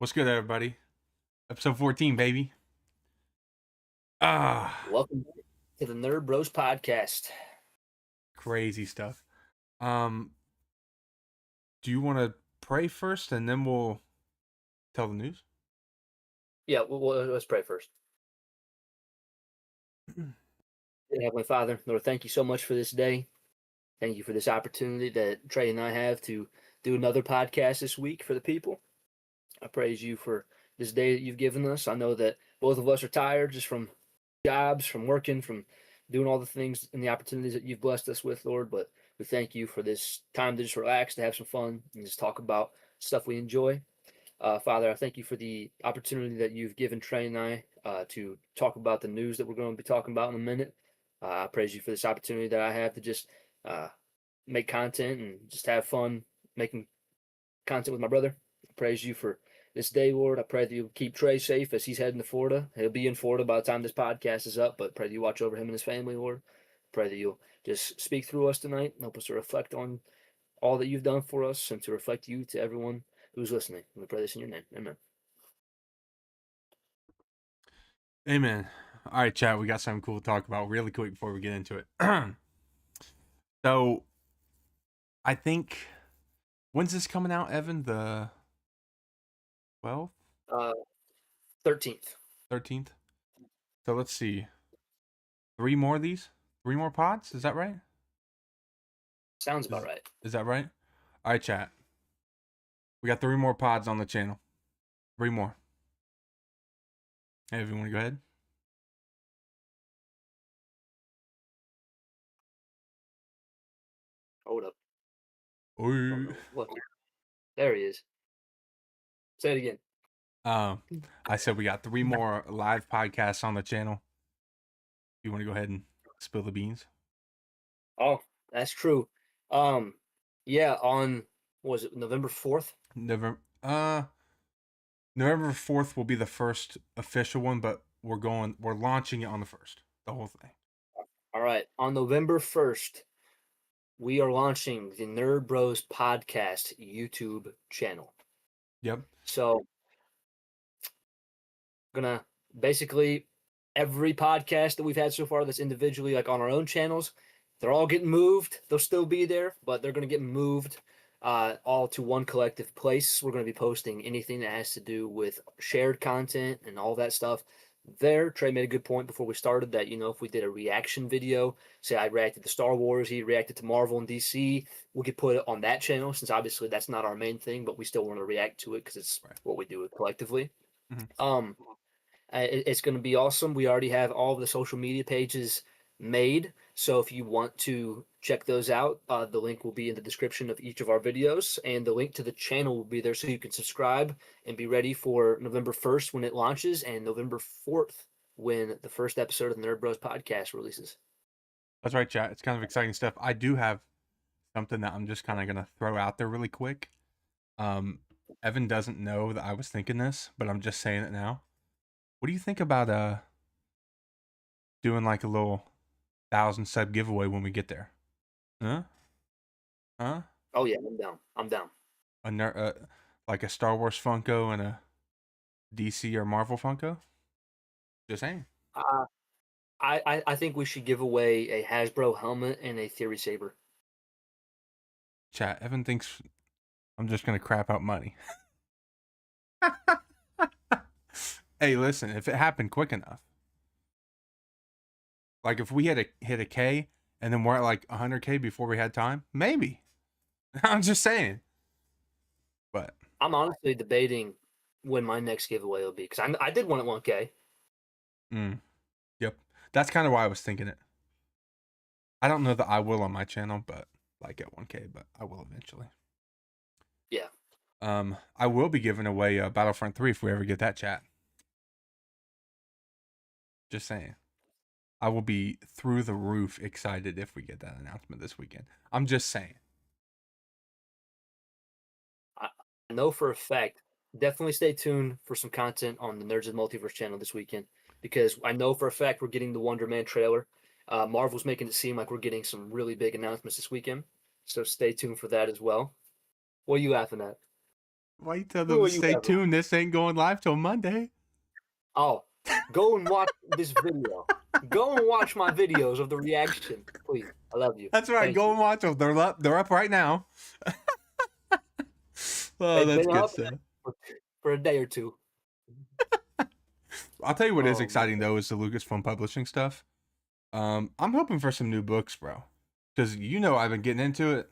What's good, everybody? Episode 14, baby. Ah, Welcome to the Nerd Bros podcast. crazy stuff. Um, do you want to pray first and then we'll tell the news? Yeah, let's pray first. Dear Heavenly Father, Lord, thank you so much for this day. Thank you for this opportunity that Trey and I have to do another podcast this week for the people. I praise you for this day that you've given us. I know that both of us are tired just from jobs, from working, from doing all the things and the opportunities that you've blessed us with, Lord. But we thank you for this time to just relax, to have some fun, and just talk about stuff we enjoy. Father, I thank you for the opportunity that you've given Trey and I to talk about the news that we're going to be talking about in a minute. I praise you for this opportunity that I have to just uh, make content and just have fun making content with my brother. I praise you for this day, Lord. I pray that you keep Trey safe as he's heading to Florida. He'll be in Florida by the time this podcast is up, but pray that you watch over him and his family, Lord. Pray that you'll just speak through us tonight and help us to reflect on all that you've done for us and to reflect you to everyone who's listening. We pray this in your name. Amen. Amen. All right, chat. We got something cool to talk about really quick before we get into it. So, I think, when's this coming out, Evan? The 12th? Uh, 13th. 13th? So, let's see. Three more of these? Three more pods? Is that right? Sounds about right. Is that right? All right, chat. We got three more pods on the channel. Three more. Hey, if you want to go ahead. Hold up. Oh, Oy. no. What? There he is. Say it again. I said we got three more live podcasts on the channel. You want to go ahead and spill the beans? Oh, that's true. Um, yeah, on was it November 4th? November November 4th will be the first official one, but we're launching it on the 1st. The whole thing. All right. On November 1st, we are launching the Nerd Bros podcast YouTube channel. Yep. So, gonna basically every podcast that we've had so far that's individually like on our own channels, they're all getting moved. They'll still be there, but they're gonna get moved all to one collective place. We're gonna be posting anything that has to do with shared content and all that stuff there. Trey made a good point before we started that, if we did a reaction video, say I reacted to Star Wars, he reacted to Marvel and DC, we could put it on that channel since obviously that's not our main thing, but we still want to react to it because it's Right. what we do collectively. Mm-hmm. Um, it's going to be awesome. We already have all of the social media pages made. So if you want to check those out, the link will be in the description of each of our videos, and the link to the channel will be there so you can subscribe and be ready for November 1st when it launches and November 4th when the first episode of the Nerd Bros podcast releases. That's right, chat. It's kind of exciting stuff. I do have something that I'm just kind of gonna throw out there really quick. Evan doesn't know that I was thinking this, but I'm just saying it now. What do you think about doing like a little 1,000 sub giveaway when we get there? Huh? Huh? Oh yeah, I'm down. I'm down. Like a Star Wars Funko and a DC or Marvel Funko? Just saying. Uh, I think we should give away a Hasbro helmet and a Theory Saber. Chat, Evan thinks I'm just gonna crap out money. Hey, listen, if it happened quick enough, like if we had hit a K and then we're at like 100K before we had time, maybe. I'm just saying. But I'm honestly debating when my next giveaway will be because I did one at 1K. Yep, that's kind of why I was thinking it. I don't know that I will on my channel, but like at 1K, but I will eventually. Yeah. I will be giving away Battlefront 3 if we ever get that, chat. Just saying. I will be through the roof excited if we get that announcement this weekend. I'm just saying. I know for a fact, definitely stay tuned for some content on the Nerds of Multiverse channel this weekend because I know for a fact we're getting the Wonder Man trailer. Marvel's making it seem like we're getting some really big announcements this weekend. So stay tuned for that as well. What are you laughing at? Why you tell Who them are to you stay ever? tuned? This ain't going live till Monday. Oh, go and watch this video. Go and watch my videos of the reaction, please. I love you. That's right. Thank Go you. and watch them. They're up right now. Oh, They've that's been good up stuff. for a day or two. I'll tell you what is Oh exciting man. though is the Lucasfilm publishing stuff. I'm hoping for some new books, bro, because I've been getting into it.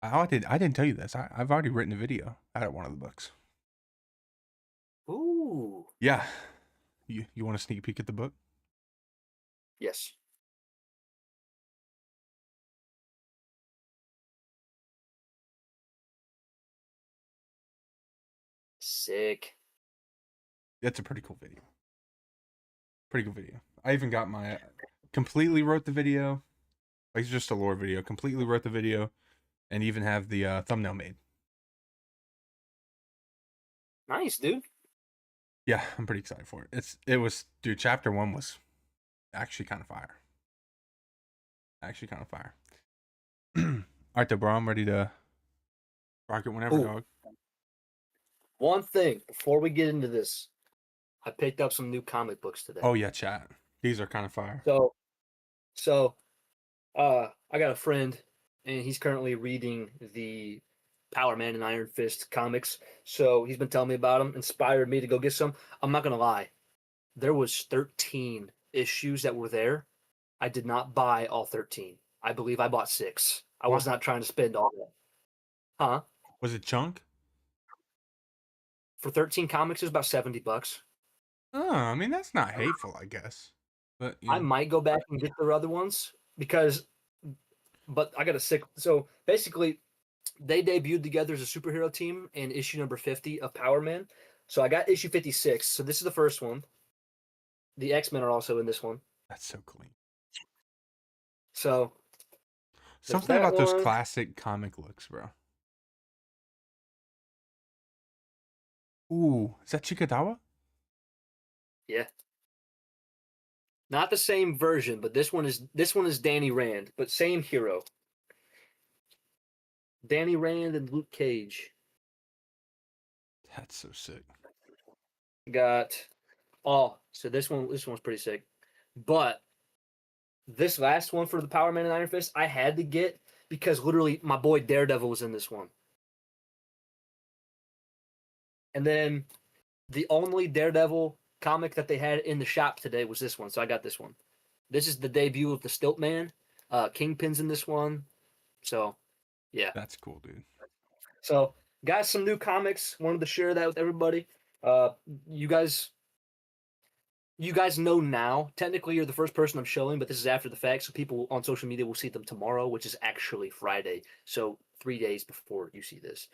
I didn't tell you this. I've already written a video out of one of the books. Ooh. Yeah, you want a sneak peek at the book? Yes. Sick. It's a pretty cool video. Pretty cool video. I even got my completely wrote the video. Like it's just a lore video. Completely wrote the video, and even have the thumbnail made. Nice, dude. Yeah, I'm pretty excited for it. Dude. Chapter 1 was actually kind of fire. Actually, kind of fire. All right, though, bro. I'm ready to rock it whenever, Ooh. dog. One thing before we get into this, I picked up some new comic books today. Oh yeah, chat. These are kind of fire. So, I got a friend, and he's currently reading the Power Man and Iron Fist comics. So he's been telling me about them, inspired me to go get some. I'm not gonna lie, there was 13 issues that were there. I did not buy all 13. I believe I bought 6. I Wow. was not trying to spend all that. Huh? Was it chunk? For 13 comics, it was about $70. Oh, I mean that's not hateful, I guess. But I might go back and get the other ones but I got a sick. So basically, they debuted together as a superhero team in issue number 50 of Power Man. So I got issue 56. So this is the first one. The X-Men are also in this one. that's so clean. So there's Something that about those one. classic comic looks, bro. Ooh, is that Chikadawa? Yeah. Not the same version, but this one is Danny Rand, but same hero. Danny Rand and Luke Cage. That's so sick. Got so this one's pretty sick. But this last one for the Power Man and Iron Fist, I had to get because literally my boy Daredevil was in this one. And then the only Daredevil comic that they had in the shop today was this one, so I got this one. This is the debut of the Stilt Man. Kingpin's in this one. So, yeah. That's cool, dude. So, got some new comics. Wanted to share that with everybody. Uh, you guys know now. Technically, you're the first person I'm showing, but this is after the fact, so people on social media will see them tomorrow, which is actually Friday. So 3 days before you see this.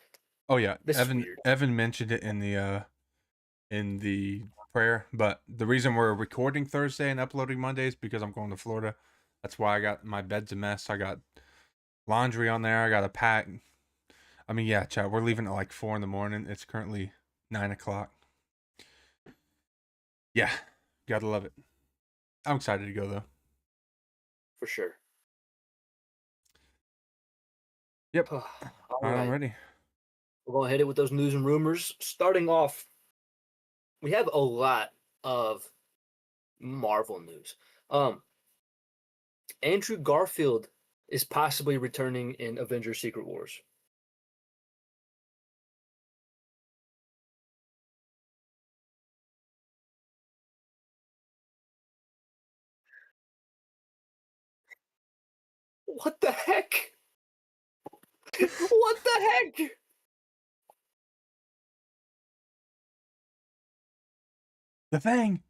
Oh yeah, This is weird. Evan mentioned it in the prayer, but the reason we're recording Thursday and uploading Monday is because I'm going to Florida. That's why I got my bed's a mess. I got laundry on there. I got to pack. I mean, yeah, chat. We're leaving at like 4 in the morning. It's currently 9 o'clock. Yeah, gotta love it. I'm excited to go though. For sure. Yep. All I'm right. ready. We're going to hit it with those news and rumors. Starting off, we have a lot of Marvel news. Andrew Garfield is possibly returning in Avengers Secret Wars. What the heck? What the heck? The thing.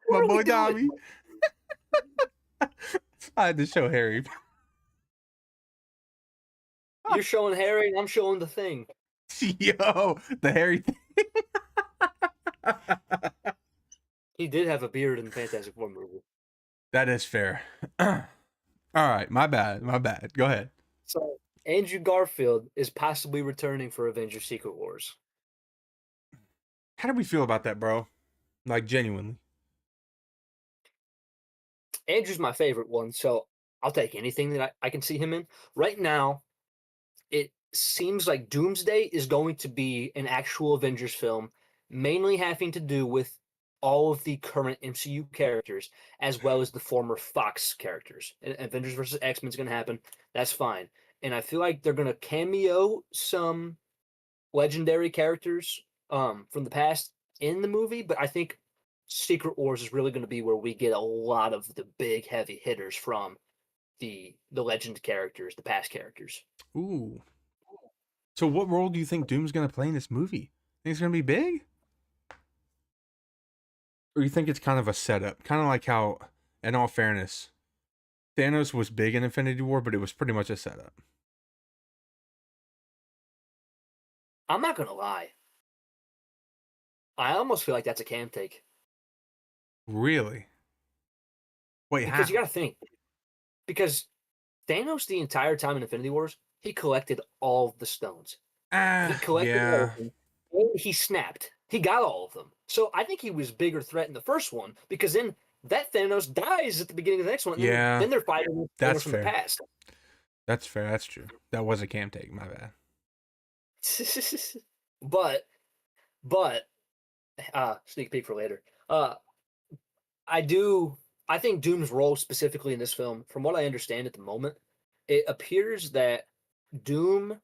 My What are we boy doing? Dobby. I had to show Harry. You're showing Harry and I'm showing the thing. Yo, the Harry thing. He did have a beard in the Fantastic Four movie. That is fair. All right, my bad. My bad. Go ahead. So, Andrew Garfield is possibly returning for Avengers Secret Wars. How do we feel about that, bro? Like genuinely. Andrew's my favorite one, so I'll take anything that I can see him in. Right now, it seems like Doomsday is going to be an actual Avengers film, mainly having to do with all of the current MCU characters, as well as the former Fox characters. Avengers versus X-Men is going to happen. That's fine. And I feel like they're going to cameo some legendary characters from the past in the movie, but I think Secret Wars is really going to be where we get a lot of the big heavy hitters from the legend characters, the past characters. Ooh. So what role do you think Doom's gonna play in this movie? Think it's gonna be big? Or you think it's kind of a setup? Kind of like how, in all fairness, Thanos was big in Infinity War, but it was pretty much a setup. I'm not gonna lie. I almost feel like that's a cam take Really? Wait, because you how? got to think because Thanos the entire time in Infinity Wars he collected all the stones. He Ah, collected all yeah. of them and he snapped. He got all of them. So I think he was a bigger threat in the first one because then that Thanos dies at the beginning of the next one, and Yeah, then they're fighting with Thanos that's from the fair. past. That's fair. That's true. That was a cam take. My bad. but but sneak peek for later. I do. I think Doom's role specifically in this film, from what I understand at the moment, it appears that Doom,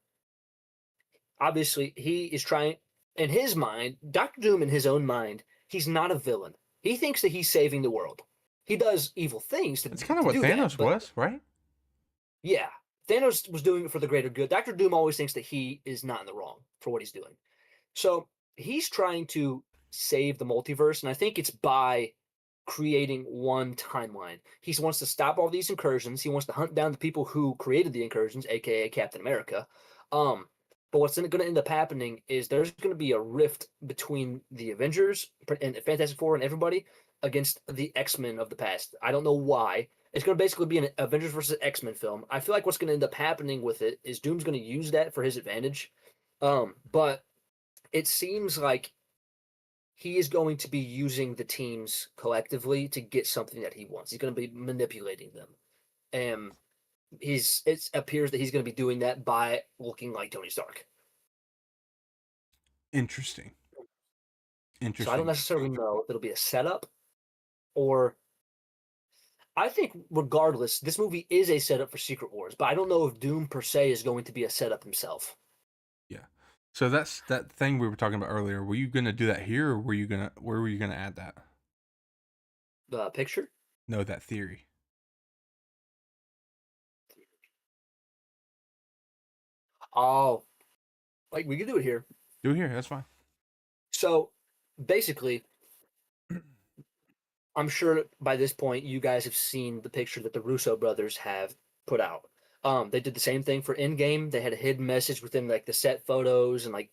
obviously, he is trying, in his mind, Doctor Doom, in his own mind, he's not a villain. He thinks that he's saving the world. He does evil things That's kind of to what do that, Thanos but was, right? yeah, Thanos was doing it for the greater good. Doctor Doom always thinks that he is not in the wrong for what he's doing. So he's trying to save the multiverse, and I think it's by creating one timeline. He wants to stop all these incursions. He wants to hunt down the people who created the incursions, aka Captain America. Um, but what's going to end up happening is there's going to be a rift between the Avengers and Fantastic Four and everybody against the X-Men of the past. I don't know why. It's going to basically be an Avengers versus X-Men film. I feel like what's going to end up happening with it is Doom's going to use that for his advantage. But it seems like he is going to be using the teams collectively to get something that he wants. He's going to be manipulating them. And it appears that he's going to be doing that by looking like Tony Stark. Interesting. So I don't Interesting. necessarily know if it'll be a setup or I think regardless, this movie is a setup for Secret Wars, but I don't know if Doom per se is going to be a setup himself. Yeah. So that's that thing we were talking about earlier. Were you gonna do that here, or where were you gonna add that? The picture? No, that theory. Oh, like we can do it here. Do it here. That's fine. So basically, I'm sure by this point you guys have seen the picture that the Russo brothers have put out. They did the same thing for Endgame. They had a hidden message within like the set photos, and like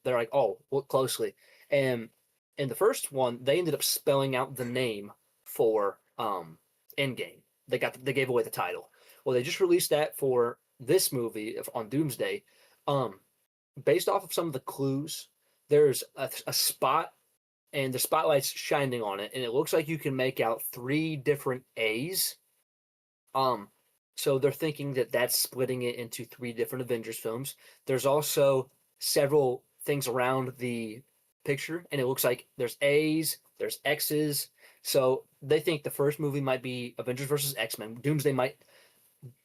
they're like, "Oh, look closely." And in the first one, they ended up spelling out the name for Endgame. They gave away the title. Well, they just released that for this movie on Doomsday. Um, Based off of some of the clues, there's a spot and the spotlight's shining on it, and it looks like you can make out three different A's. Um, so they're thinking that that's splitting it into three different Avengers films. There's also several things around the picture, and it looks like there's A's, there's X's. So they think the first movie might be Avengers versus X-Men. Doomsday might.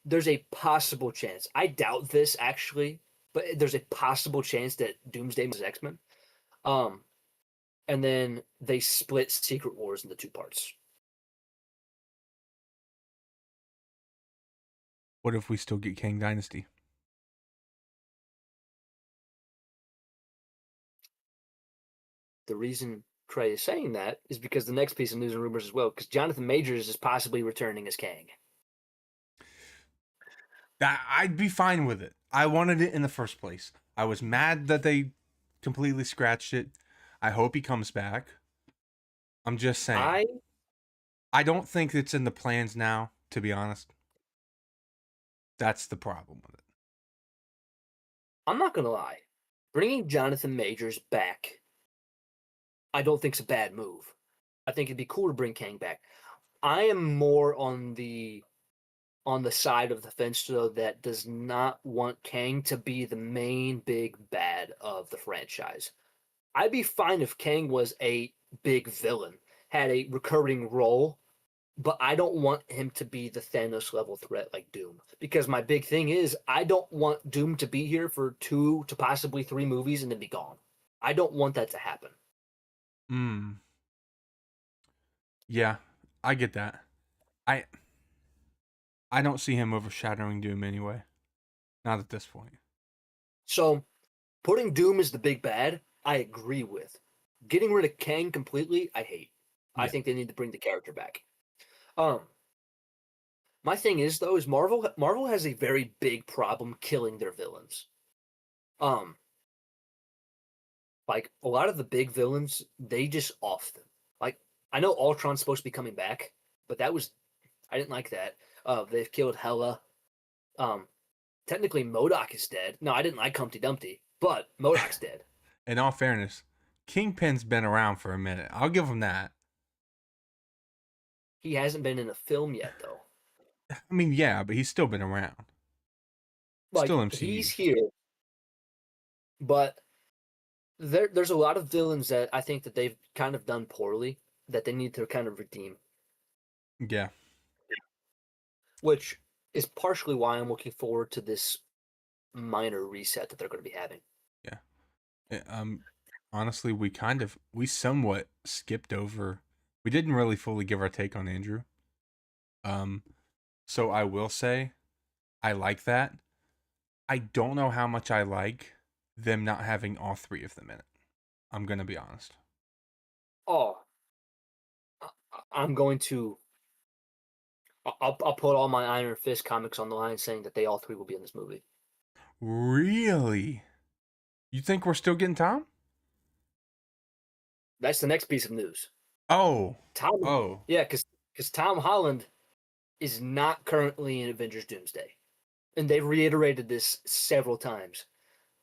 There's a possible chance. I doubt this actually, but there's a possible chance that Doomsday is X-Men. Um, and then they split Secret Wars into two parts. What if we still get Kang Dynasty? The reason Trey is saying that is because the next piece of news and rumors as well, because Jonathan Majors is possibly returning as Kang. I'd be fine with it. I wanted it in the first place. I was mad that they completely scratched it. I hope he comes back. I'm just saying. I I don't think it's in the plans now, to be honest. That's the problem with it. I'm not gonna lie, bringing Jonathan Majors back, I don't think it's a bad move. I think it'd be cool to bring Kang back. I am more on the side of the fence though that does not want Kang to be the main big bad of the franchise. I'd be fine if Kang was a big villain, had a recurring role, but I don't want him to be the Thanos level threat like Doom. Because my big thing is I don't want Doom to be here for 2 to possibly 3 movies and then be gone. I don't want that to happen. Hmm. Yeah, I get that. I I don't see him overshadowing Doom anyway. Not at this point. So putting Doom as the big bad, I agree with. Getting rid of Kang completely, I hate. I Yeah. think they need to bring the character back. Um, my thing is though, is Marvel has a very big problem killing their villains. Um, like a lot of the big villains, they just off them. Like I know Ultron's supposed to be coming back, but that was I didn't like that. They've killed Hela. Um, technically MODOK is dead. No, I didn't like Humpty Dumpty, but MODOK's dead. In all fairness, Kingpin's been around for a minute. I'll give him that. He hasn't been in a film yet though. I mean, yeah, but he's still been around. Still Like MCU. he's here, but there's a lot of villains that I think that they've kind of done poorly that they need to kind of redeem, Yeah. which is partially why I'm looking forward to this minor reset that they're going to be having. Yeah. Honestly, we somewhat skipped over. We didn't really fully give our take on Andrew. Um, so I will say I like that. I don't know how much I like them not having all three of them in it. I'm gonna be honest. Oh, I'm going to. I'll put all my Iron Fist comics on the line saying that they all three will be in this movie. Really? You think we're still getting Tom? That's the next piece of news. Oh. Tom, Oh. yeah, because Tom Holland is not currently in Avengers Doomsday, and they've reiterated this several times.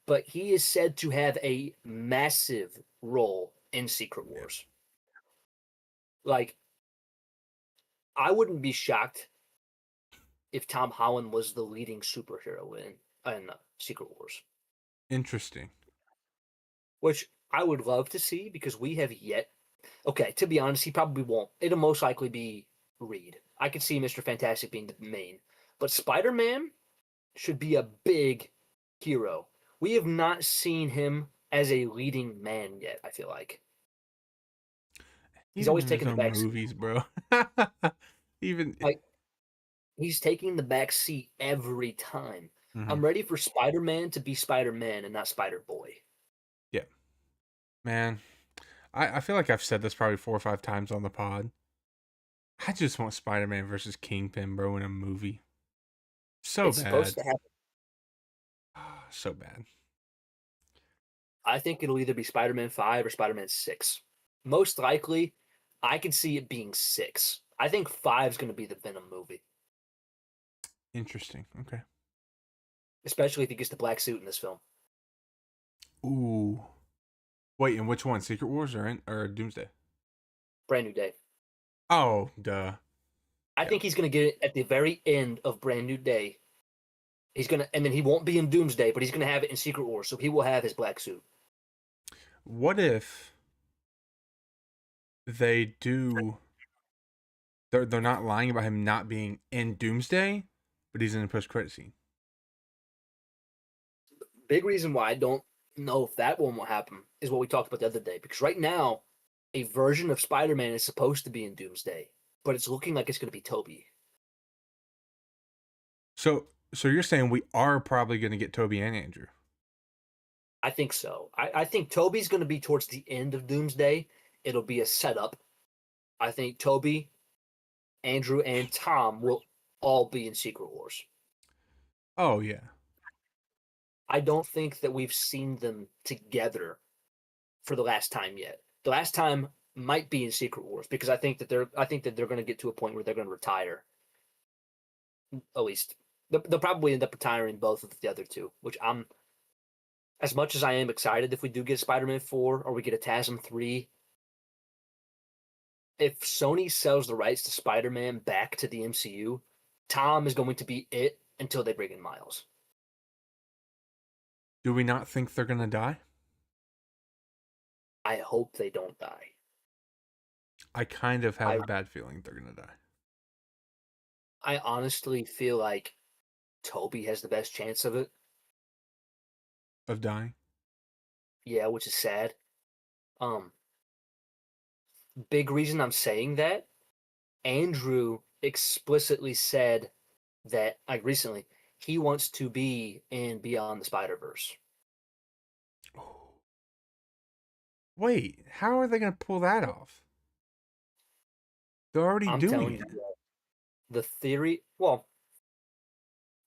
But he is said to have a massive role in Secret Yeah. Wars. Like, I wouldn't be shocked if Tom Holland was the leading superhero in Secret Wars, Interesting. which I would love to see because we have yet. Okay, to be honest, he probably won't. It'll most likely be Reed. I could see Mr. Fantastic being the main, but Spider Man should be a big hero. We have not seen him as a leading man yet. I feel like he's Even always in his taken the own back seat. movies, bro. Even Like he's taking the back seat every time. Mhm. I'm ready for Spider Man to be Spider Man and not Spider Boy. Yeah. Man, I feel like I've said this probably 4 or 5 times on the pod. I just want Spider-Man versus Kingpin, bro, in a movie. So It's supposed bad. to happen. So bad. I think it'll either be Spider Man 5 or Spider Man 6. Most likely, I can see it being 6. I think 5 is going to be the Venom movie, Interesting. Okay. especially if he gets the black suit in this film. Ooh. Wait, and which one? Secret Wars or Doomsday? Brand New Day. Oh, duh. I Yeah. think he's going to get it at the very end of Brand New Day. He's going to, and then he won't be in Doomsday, but he's going to have it in Secret Wars, so he will have his black suit. What if they do they're not lying about him not being in Doomsday, but he's in the post credit scene. Big reason why I don't know if that one will happen is what we talked about the other day. Because right now, a version of Spider-Man is supposed to be in Doomsday, but it's looking like it's going to be Toby. So you're saying we are probably gonna get Toby and Andrew. I think so. I think Toby's going to be towards the end of Doomsday. It'll be a setup. I think Toby, Andrew, and Tom will all be in Secret Wars. Oh yeah. I don't think that we've seen them together for the last time yet. The last time might be in Secret Wars because I think that they're going to get to a point where they're going to retire. At least they'll probably end up retiring both of the other two, which I'm as much as I am excited if we do get Spider-Man 4 or we get a TASM 3. if Sony sells the rights to Spider-Man back to the MCU, Tom is going to be it until they bring in Miles. Do we not think they're gonna die? I hope they don't die. I kind of have I a bad feeling they're gonna die. I honestly feel like Toby has the best chance of it. Of dying? Yeah, which is sad. Um, Big reason I'm saying that, Andrew explicitly said that, like recently, he wants to be in Beyond the Spider-Verse. Wait, how are they gonna pull that off? They're already I'm doing telling you, it. the theory, well,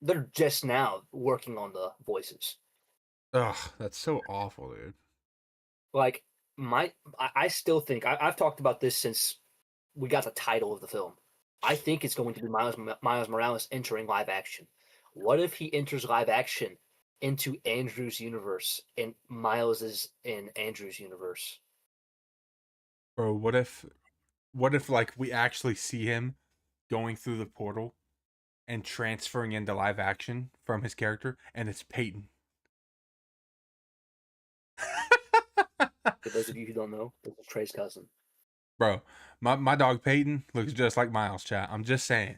they're just now working on the voices. Ugh, that's so awful, dude. Like I still think I've talked about this since we got the title of the film. I think it's going to be Miles Morales entering live action. What if he enters live action into Andrew's universe and Miles is in Andrew's universe? Bro, what if like we actually see him going through the portal and transferring into live action from his character and it's Peyton? For those of you who don't know, this is Trey's cousin. Bro, my dog Peyton looks just like Miles, chat. I'm just saying.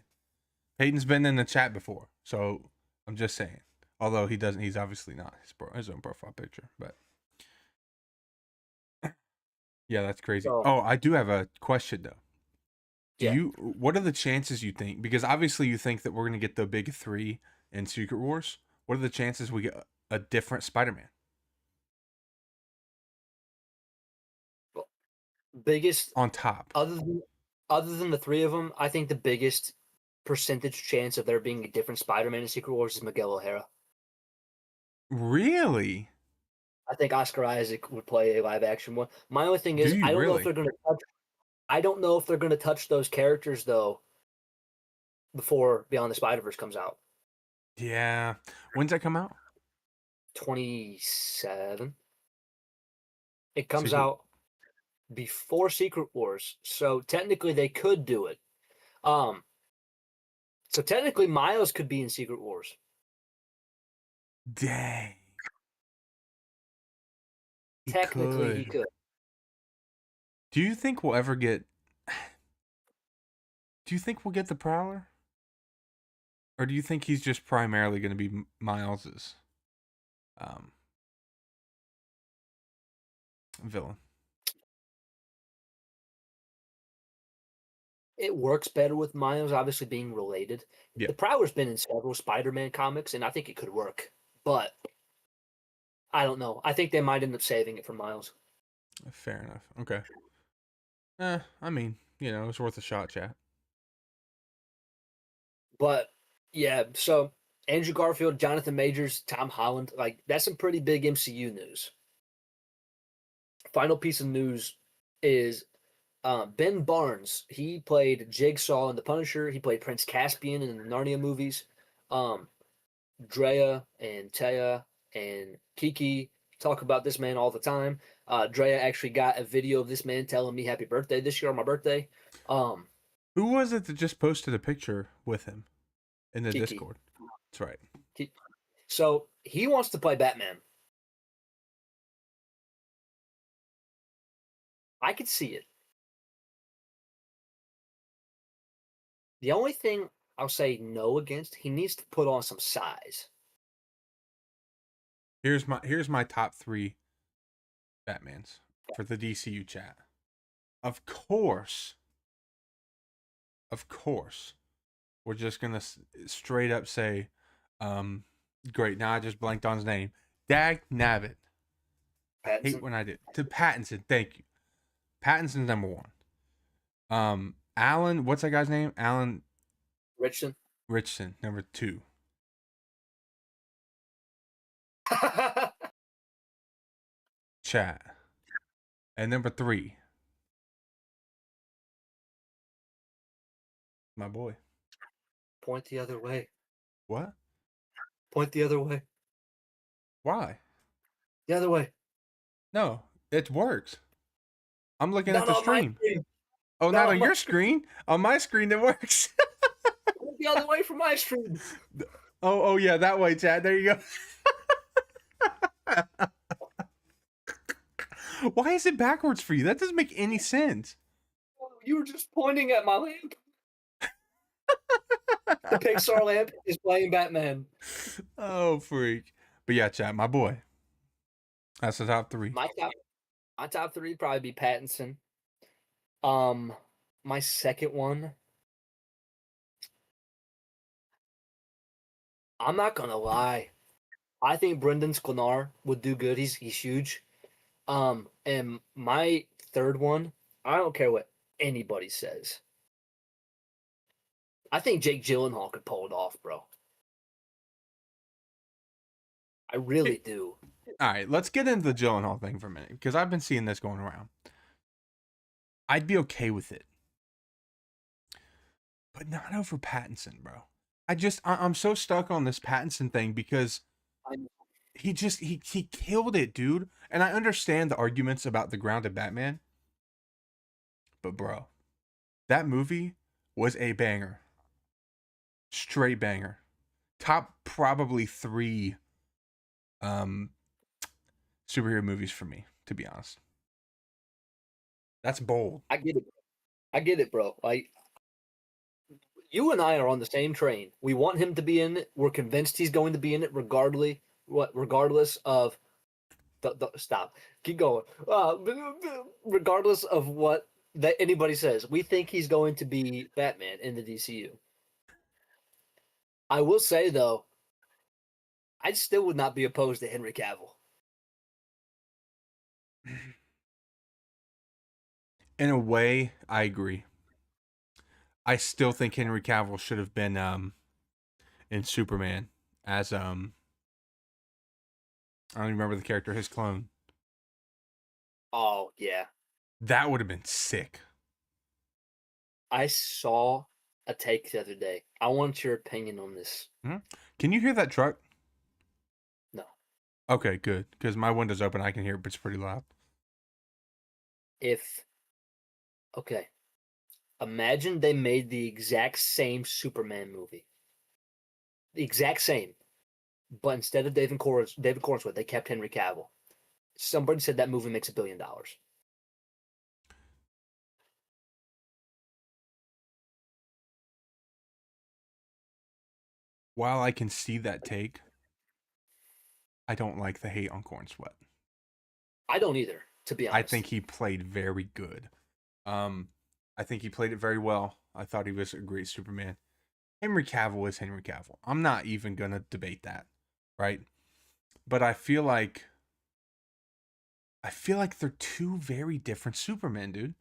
Peyton's been in the chat before, so I'm just saying. Although he doesn't, he's obviously not his own profile picture. But yeah, that's crazy. So Oh, I do have a question though. yeah, What are the chances you think? Because obviously you think that we're gonna get the big three in Secret Wars. What are the chances we get a different Spider-Man biggest on top? other than other than the three of them, I think the biggest percentage chance of there being a different Spider-Man in Secret Wars is Miguel O'Hara. Really? I think Oscar Isaac would play a live action one. My only thing Do is, you I don't know if really? they're going to touch. I don't know if they're going to touch those characters though before Beyond the Spider Verse comes out. Yeah. When's that come out? 27. It comes Secret. out before Secret Wars, so technically they could do it. Um, so technically Miles could be in Secret Wars. Dang. He Technically, he could. could. Do you think we'll ever get? Do you think we'll get the Prowler? Or do you think he's just primarily going to be Miles's um, villain? It works better with Miles, obviously being related. Yeah, The Prowler's been in several Spider-Man comics, and I think it could work. But I don't know. I think they might end up saving it for Miles. fair enough. Okay. I mean, it's worth a shot, chat. But yeah, so Andrew Garfield, Jonathan Majors, Tom Holland, like that's some pretty big MCU news. Final piece of news is Ben Barnes. He played Jigsaw in The Punisher. He played Prince Caspian in the Narnia movies. Um, Drea and Taya and Kiki talk about this man all the time. Drea actually got a video of this man telling me happy birthday this year on my birthday. Um, Who was it that just posted a picture with him in the Kiki. Discord? That's right. So he wants to play Batman. I could see it. The only thing I'll say no against, he needs to put on some size. Here's my top 3 Batmans for the DCU chat. Of course, of course, we're just gonna straight up say, great. Now I just blanked on his name. Dag Nabbit. Hate Pattinson, when I did. To Pattinson, thank you. Pattinson's number 1. Alan, what's that guy's name? Alan Richardson. Richardson, number 2. Chat. And number 3, my boy. Point the other way. What? Point the other way. Why? The other way. No, it works. I'm looking at Not the on my stream. screen. Oh, not Not on on my your screen. screen. On my screen, it works. The other way from my stream. Oh, yeah, that way, Chad. There you go. Why is it backwards for you? That doesn't make any sense. You were just pointing at my lamp. The Pixar lamp is playing Batman. Oh, freak. But yeah, Chad, my boy. That's the top three. My top three would probably be Pattinson. Um, my second one, I'm not gonna lie. I think Brendan Sklenar would do good. He's huge. And my third one, I don't care what anybody says. I think Jake Gyllenhaal could pull it off, bro. I really do. All right, let's get into the Gyllenhaal thing for a minute because I've been seeing this going around. I'd be okay with it, but not over Pattinson, bro. I'm so stuck on this Pattinson thing because he killed it, dude. And I understand the arguments about the grounded Batman, but bro, that movie was a banger, straight banger, top probably three superhero movies for me, to be honest. That's bold. I get it. I get it, bro. Like you and I are on the same train. We want him to be in it. We're convinced he's going to be in it, regardless of the stop. Keep going. Regardless of what that anybody says, we think he's going to be Batman in the DCU. I will say though, I still would not be opposed to Henry Cavill. In a way, I agree. I still think Henry Cavill should have been in Superman as I don't even remember the character, his clone. Oh yeah, That would have been sick. I saw a take the other day. I want your opinion on this. Can you hear that truck? No, Okay, good. Because my window's open, I can hear it, but it's pretty loud. if okay, imagine they made the exact same Superman movie, the exact same, but instead of David Cornsworth, they kept Henry Cavill. Somebody said that movie makes $1 billion. While I can see that take, I don't like the hate on Corn Sweat. I don't either, to be honest. I think he played very good. I think he played it very well. I thought he was a great Superman. Henry Cavill is Henry Cavill. I'm not even gonna debate that, right? But I feel like they're two very different Supermen, dude.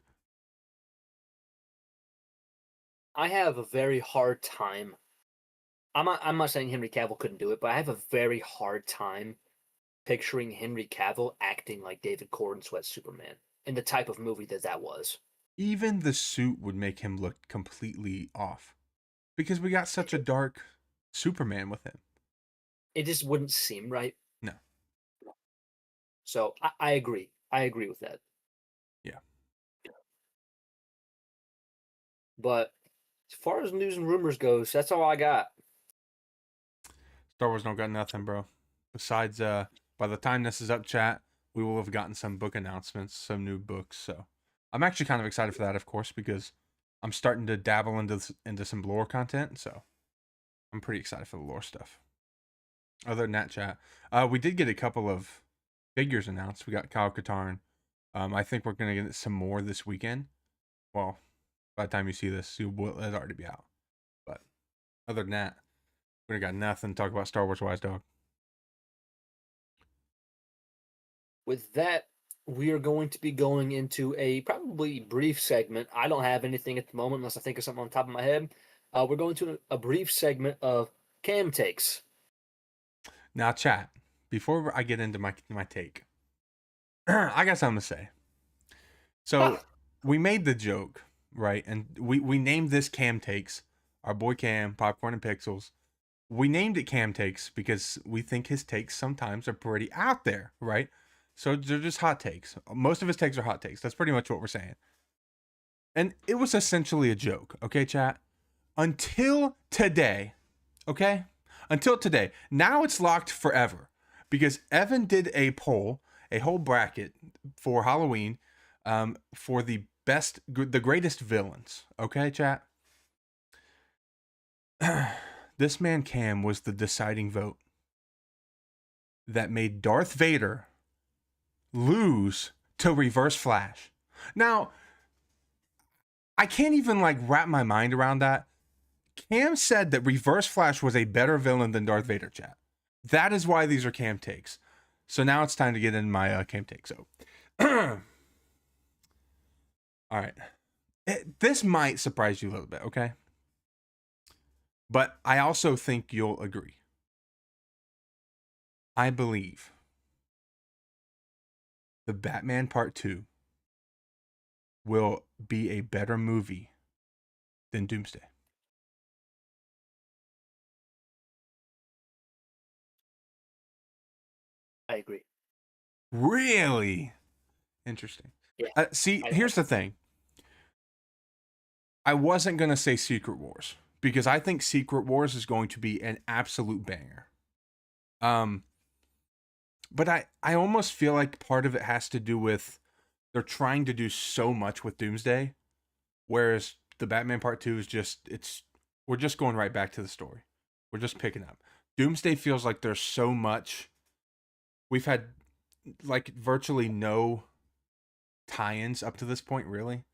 I have a very hard time. I'm not saying Henry Cavill couldn't do it, but I have a very hard time picturing Henry Cavill acting like David Cornsweat's Superman in the type of movie that was. Even the suit would make him look completely off because we got such a dark Superman with him. It just wouldn't seem right. No. So I agree. I agree with that. Yeah. But as far as news and rumors goes, that's all I got. Star Wars don't got nothing, bro. Besides, by the time this is up, chat, we will have gotten some book announcements, some new books. So I'm actually kind of excited for that, of course, because I'm starting to dabble into some lore content. So I'm pretty excited for the lore stuff. Other than that, chat, we did get a couple of figures announced. We got Kyle Katarn. I think we're gonna get some more this weekend. Well, by the time you see this, it'll already be out. But other than that, we got nothing to talk about Star Wars wise, dog. With that, we are going to be going into a probably brief segment. I don't have anything at the moment unless I think of something on top of my head. We're going to a brief segment of cam takes. Now, chat, before I get into my take, I got something to say. So we made the joke, right? And we named this Cam Takes. Our boy Cam, Popcorn and Pixels. We named it Cam Takes because we think his takes sometimes are pretty out there, right? So they're just hot takes. Most of his takes are hot takes. That's pretty much what we're saying. And it was essentially a joke, okay, chat? Until today, okay? Until today. Now it's locked forever because Evan did a poll, a whole bracket for Halloween, for the greatest villains, okay, chat? This man Cam was the deciding vote that made Darth Vader lose to Reverse Flash. Now, I can't even like wrap my mind around that. Cam said that Reverse Flash was a better villain than Darth Vader, chat. That is why these are Cam takes. So now it's time to get in my Cam take. So, all right. This might surprise you a little bit, okay? But I also think you'll agree. I believe the Batman Part 2 will be a better movie than Doomsday. I agree. Really? Interesting. Yeah. See, here's the thing. I wasn't going to say Secret Wars because I think Secret Wars is going to be an absolute banger. But I almost feel like part of it has to do with they're trying to do so much with Doomsday, whereas the Batman Part 2 is we're just going right back to the story. We're just picking up. Doomsday feels like there's so much. We've had like virtually no tie-ins up to this point, really.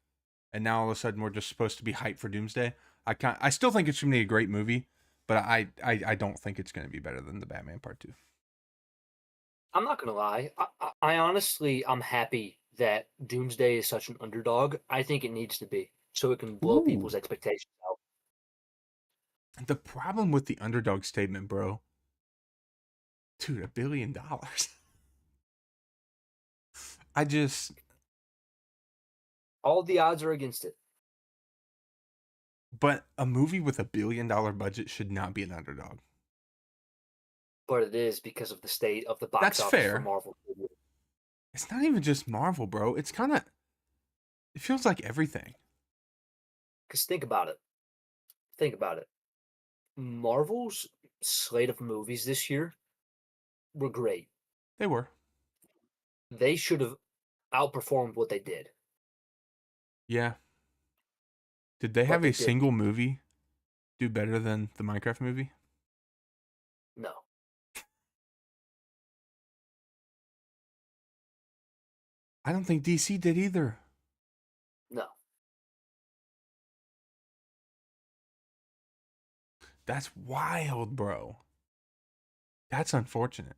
And now all of a sudden we're just supposed to be hyped for Doomsday. I still think it's gonna be a great movie, but I don't think it's gonna be better than the Batman Part 2. I'm not gonna lie. I honestly, I'm happy that Doomsday is such an underdog. I think it needs to be so it can blow Ooh. people's expectations out. The problem with the underdog statement, bro. Dude, $1 billion. I just All the odds are against it. But a movie with $1 billion budget should not be an underdog. But it is because of the state of the box That's office fair. for Marvel. It's not even just Marvel, bro. It's kind of, it feels like everything. Because think about it. Think about it. Marvel's slate of movies this year were great. They were. They should have outperformed what they did. Yeah. Did they But have they a didn't. single movie do better than the Minecraft movie? No. I don't think DC did either. No. That's wild, bro. That's unfortunate.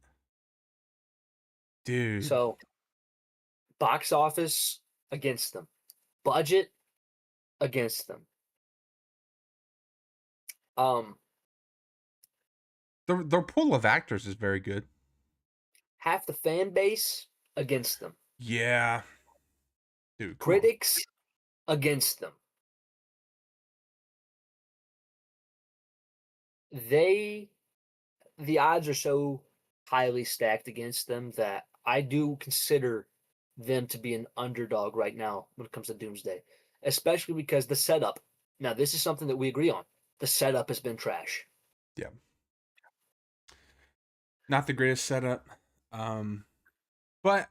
Dude. So, box office against them. Budget against them. Their pool of actors is very good. Half the fan base against them. Yeah. Dude, Critics against them. The odds are so highly stacked against them that I do consider them to be an underdog right now when it comes to Doomsday, especially because the setup. Now, this is something that we agree on. The setup has been trash. Yeah. Not the greatest setup. But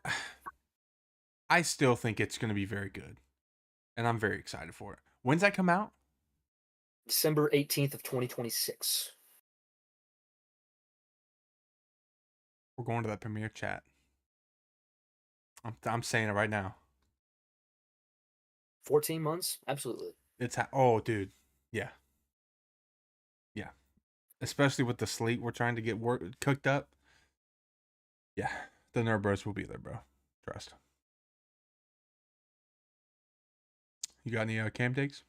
I still think it's going to be very good. And I'm very excited for it. When's that come out? December 18th of 2026. We're going to that premiere chat. I'm saying it right now. 14 months? Absolutely. Oh, dude. Yeah. Yeah. Especially with the slate we're trying to get cooked up. Yeah. The Nerd Bros will be there, bro. Trust. You got any cam takes?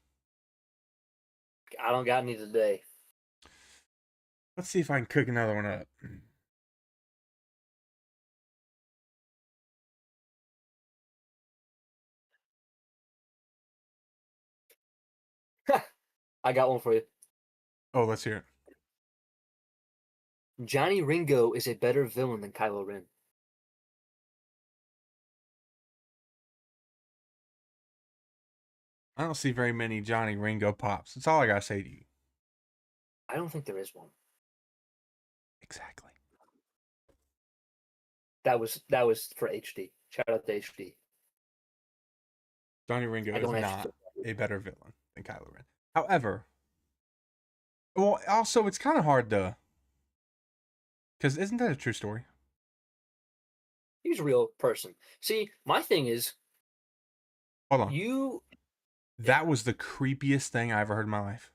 I don't got any today. Let's see if I can cook another one up. I got one for you. Oh, let's hear it. Johnny Ringo is a better villain than Kylo Ren. I don't see very many Johnny Ringo pops. That's all I gotta say to you. I don't think there is one. Exactly. That was for HD. Shout out to HD. Johnny Ringo I is don't not actually. a better villain than Kylo Ren. However, well, also it's kind of hard to, because isn't that a true story? He's a real person. See, my thing is, Hold on. you. Yeah, That was the creepiest thing I ever heard in my life.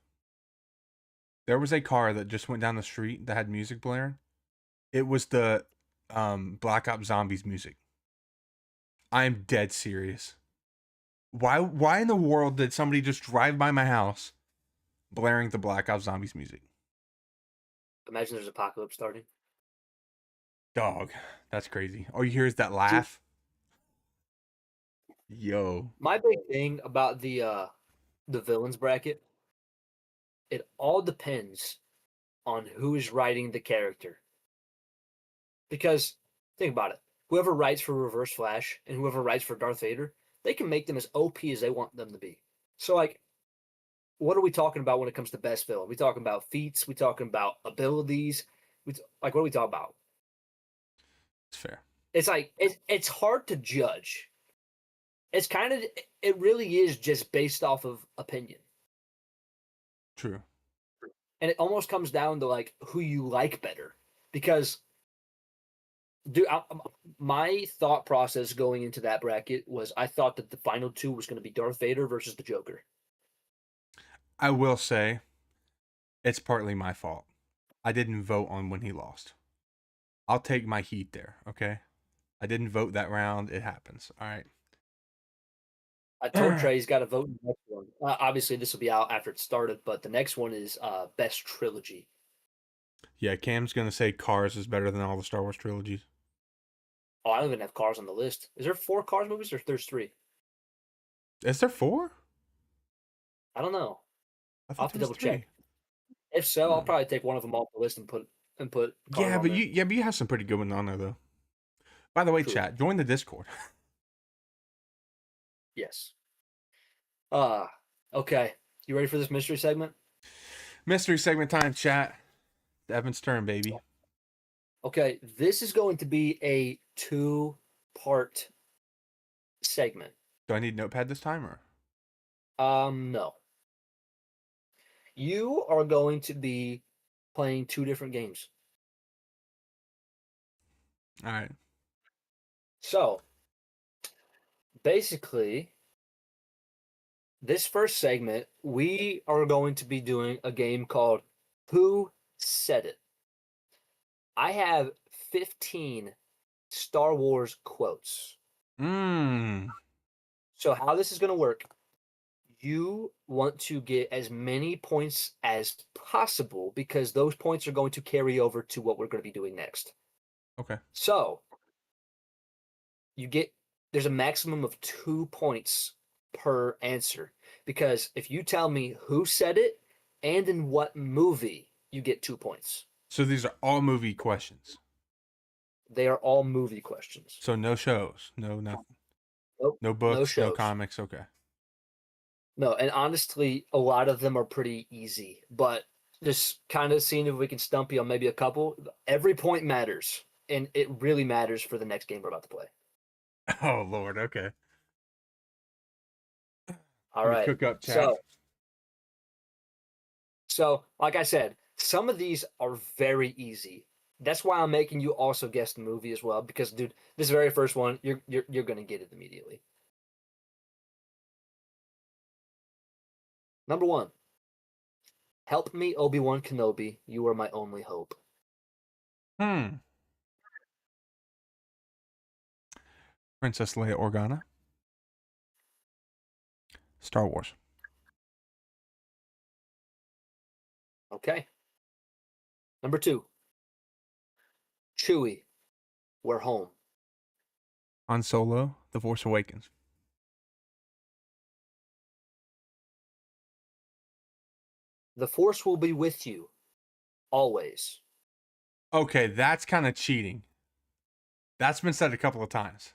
There was a car that just went down the street that had music blaring. It was the Black Ops Zombies music. I'm dead serious. Why in the world did somebody just drive by my house blaring the Black Ops Zombies music? imagine there's apocalypse starting. Dog, that's crazy. All you hear is that See, laugh. Yo. my big thing about the villains bracket, it all depends on who is writing the character. Because think about it. Whoever writes for Reverse Flash and whoever writes for Darth Vader, they can make them as OP as they want them to be. So like, what are we talking about when it comes to best villain? We talking about feats? We talking about abilities? Like, what are we talking about? It's fair. It's like it's hard to judge. It's kind of it really is just based off of opinion, True. and it almost comes down to like who you like better. Because, dude, my thought process going into that bracket was I thought that the final two was going to be Darth Vader versus the Joker. I will say it's partly my fault. I didn't vote on when he lost. I'll take my heat there, okay? I didn't vote that round. It happens. All right. I told Trey he's got to vote in the next one. Obviously, this will be out after it started, but the next one is best trilogy. Yeah, Cam's gonna say Cars is better than all the Star Wars trilogies. Oh, I don't even have Cars on the list. Is there 4 Cars movies or there's 3? Is there 4? I don't know. I I'll thought have to there was double check. 3. If so, I'll Hmm. probably take one of them off the list and put Cars Yeah, on but there. you have some pretty good ones on there though. By the way, True. chat, join the Discord. Yes. Uh okay. You ready for this mystery segment? Mystery segment time, chat. Evan's turn, baby. Okay, this is going to be a 2-part segment. Do I need notepad this time or? No. You are going to be playing 2 different games. All right. So, basically, this first segment, we are going to be doing a game called Who Said It? I have 15 Star Wars quotes. Mmm. So, how this is going to work, you want to get as many points as possible because those points are going to carry over to what we're going to be doing next. Okay. So, you get there's a maximum of 2 points per answer because if you tell me who said it and in what movie, you get 2 points. So these are all movie questions. They are all movie questions. So no shows, no nothing, Nope, no no books, no shows. comics. Okay. No, and honestly, a lot of them are pretty easy, but just kind of seeing if we can stump you on maybe a couple. Every point matters, and it really matters for the next game we're about to play. Oh Lord. Okay. All Let me right. cook up, chat. So, like I said, some of these are very easy. That's why I'm making you also guess the movie as well, because dude, this very first one, you're gonna get it immediately. Number one, help me, Obi-Wan Kenobi. You are my only hope. Hmm. Princess Leia Organa. Star Wars. Okay. Number two, Chewie, we're home. Han Solo. The Force Awakens. The Force will be with you always. Okay, that's kind of cheating. That's been said a couple of times.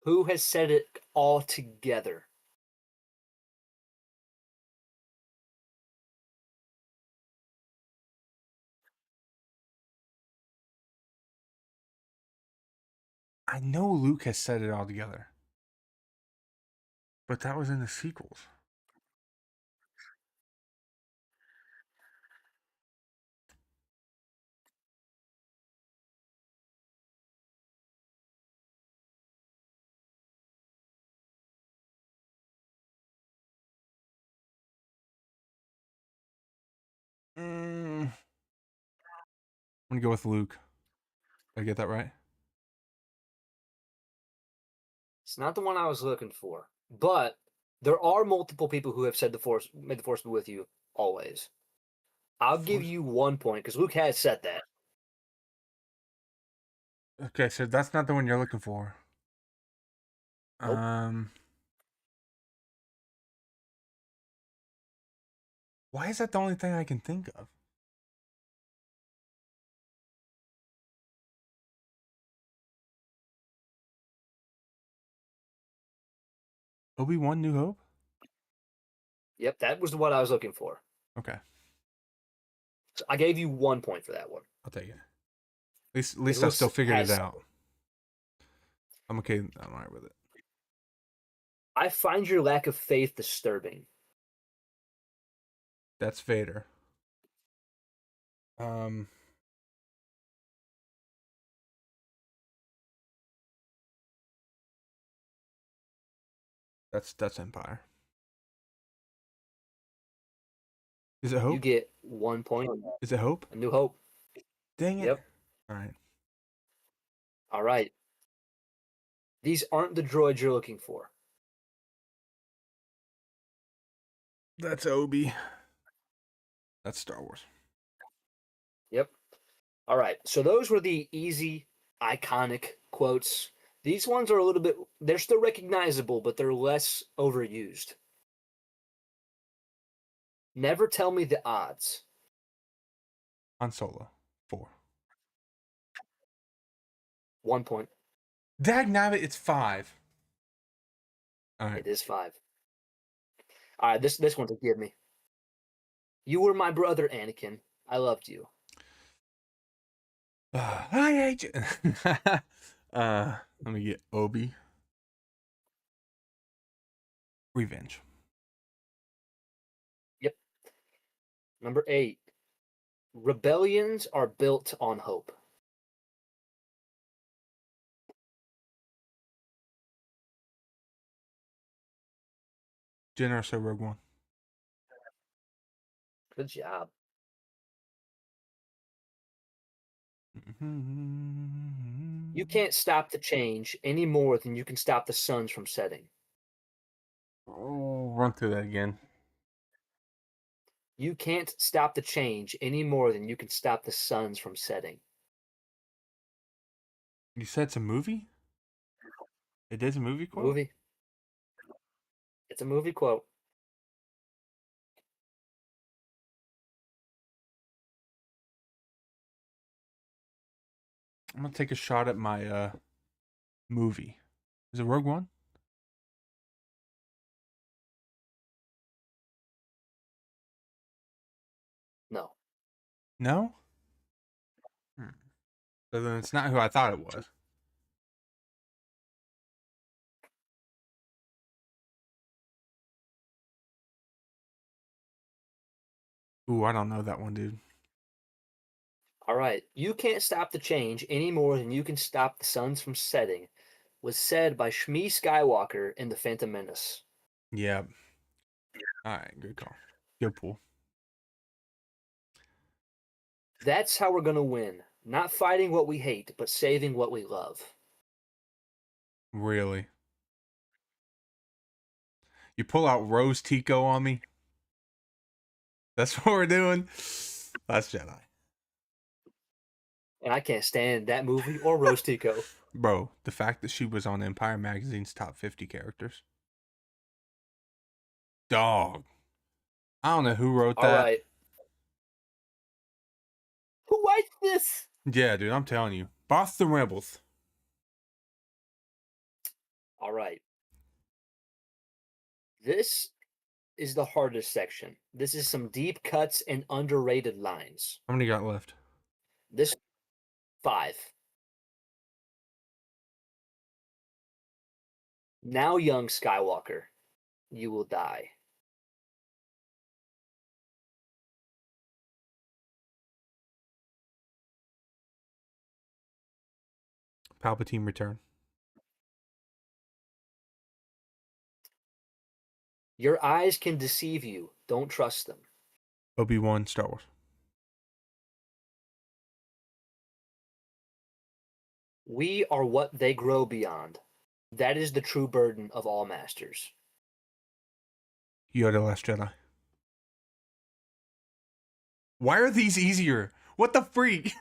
Who has said it all together? I know Luke has said it all together, but that was in the sequels. I'm gonna go with Luke. Did I get that right? It's not the one I was looking for, but there are multiple people who have said the Force, made the Force be with you always. I'll give Force. you 1 point because Luke has said that. Okay, so that's not the one you're looking for. Nope. Why is that the only thing I can think of? Obi-Wan New Hope? Yep, that was what I was looking for. Okay, So I gave you 1 point for that one. I'll take it. At least I still figured it out. I'm okay. I'm alright with it. I find your lack of faith disturbing. That's Vader. That's Empire. Is it You Hope? get 1 point. Is it Hope? A New Hope. Dang it. Yep. All right. All right. These aren't the droids you're looking for. That's Obi. That's Star Wars. Yep. All right. So those were the easy, iconic quotes. These ones are a little bit, they're still recognizable, but they're less overused. Never tell me the odds. Han Solo. 4. 1 point. Dagnabbit, it's 5. All right. It is 5. All right. This one's a give me. You were my brother, Anakin. I loved you. I hate you. Let me get Obi. Revenge. Yep. Number 8. Rebellions are built on hope. Generous or Rogue One. Good job. You can't stop the change any more than you can stop the suns from setting. Oh, run through that again. You can't stop the change any more than you can stop the suns from setting. You said it's a movie? It is a movie quote? Movie. It's a movie quote. I'm gonna take a shot at my movie. Is it Rogue One? No. No? So then it's not who I thought it was. Ooh, I don't know that one, dude. All right. You can't stop the change any more than you can stop the suns from setting was said by Shmi Skywalker in The Phantom Menace. Yeah. All right, good call. Good pull. That's how we're going to win. Not fighting what we hate, but saving what we love. Really? You pull out Rose Tico on me? That's what we're doing? That's Jedi. And I can't stand that movie or Rose Tico. Bro, the fact that she was on Empire Magazine's top 50 characters. Dog. I don't know who wrote All that. right. Who writes this? Yeah, dude, I'm telling you. Boston Rebels. All right. This is the hardest section. This is some deep cuts and underrated lines. How many you got left? This 5. Now, young Skywalker, you will die. Palpatine return. Your eyes can deceive you. Don't trust them. Obi-Wan, Star Wars. We are what they grow beyond. That is the true burden of all masters. Yoda, Last Jedi. Why are these easier? What the freak?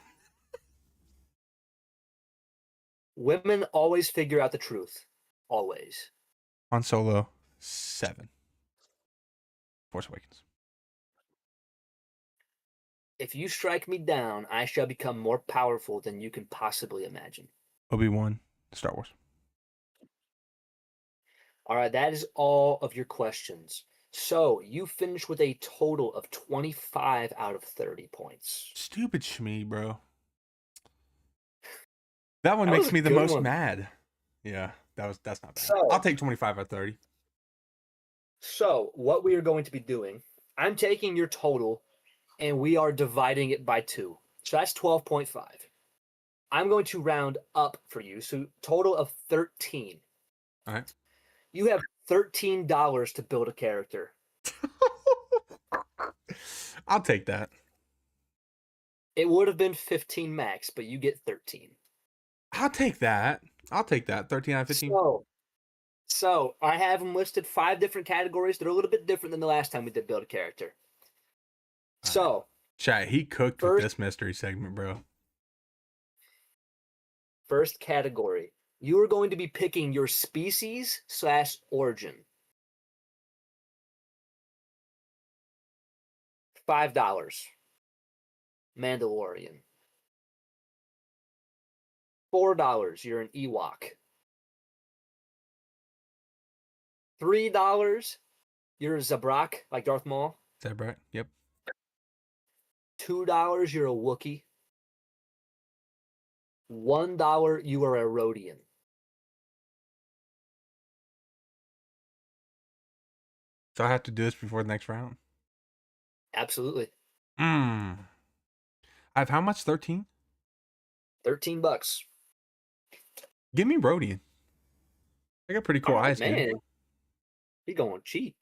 Women always figure out the truth. Always. Han Solo, 7. Force Awakens. If you strike me down, I shall become more powerful than you can possibly imagine. Obi-Wan, Star Wars. All right, that is all of your questions. So you finished with a total of 25 out of 30 points. Stupid Shmi, bro. That one That was makes a me the good most one. mad. Yeah, that's not bad. So- I'll take 25 out of 30. So what we are going to be doing, I'm taking your total and we are dividing it by 2. So that's 12.5. I'm going to round up for you. So total of 13. All right. You have $13 to build a character. I'll take that. It would have been 15 max, but you get 13. I'll take that. 13 out of 15. So I have them listed 5 different categories. They're a little bit different than the last time we did build a character. So Chat, he cooked with this mystery segment, bro. First category, you are going to be picking your species/origin. $5. Mandalorian. $4. You're an Ewok. $3. You're a Zabrak, like Darth Maul. Is that right? Yep. $2. You're a Wookiee. $1. You are a Rodian. So I have to do this before the next round? Absolutely. I have how much? 13? $13. Give me Rodian. I got pretty cool eyes, man. dude. You're going cheap.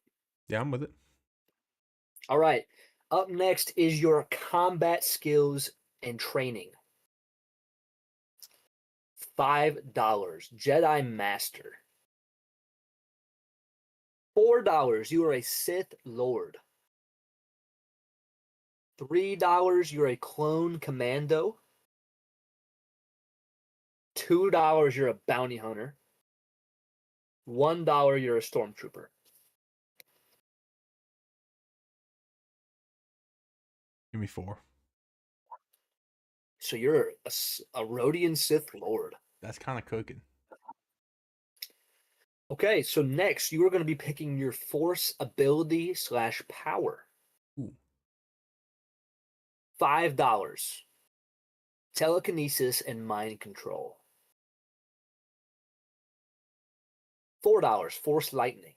Yeah, I'm with it. All right. Up next is your combat skills and training. $5. Jedi Master. $4. You are a Sith Lord. $3. You're a Clone Commando. $2. You're a Bounty Hunter. $1. You're a Stormtrooper. Give me 4. So you're a Rodian Sith Lord. That's kind of cooking. Okay, so next you are going to be picking your Force ability/power. Ooh. $5. Telekinesis and mind control. $4. Force lightning.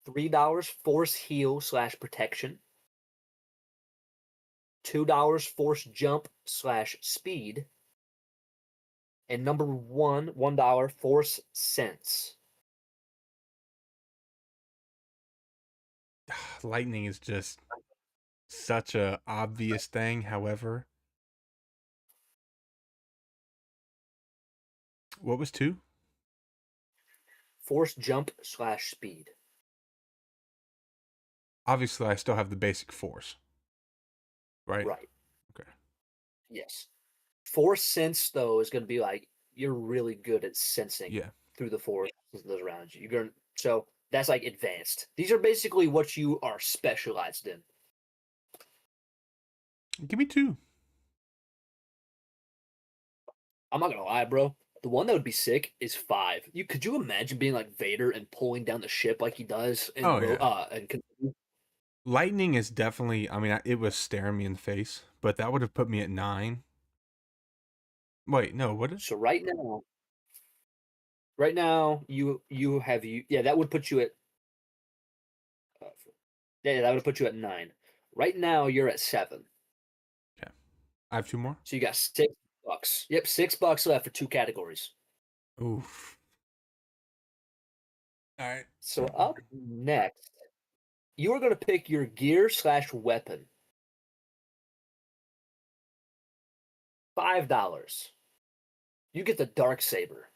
$3. Force heal/protection. $2. Force jump/speed. And number $1, Force sense. Lightning is just such a obvious thing. However, what was 2? Force jump/speed. Obviously, I still have the basic force. Right? Right. Okay. Yes. Force sense, though, is going to be like you're really good at sensing through the force those around you. So that's like advanced. These are basically what you are specialized in. Give me 2. I'm not gonna lie, bro. The one that would be sick is 5. Could you imagine being like Vader and pulling down the ship like he does in Oh yeah. and Lightning is definitely. I mean, it was staring me in the face, but that would have put me at 9. Wait, no. What is? so right now yeah, that would put you at yeah, that would put you at 9. Right now you're at 7. Okay, I have 2 more. So you got $6. Yep, $6 left for 2 categories. Oof. All right. So up next, you are going to pick your gear/weapon. $5. You get the dark saber.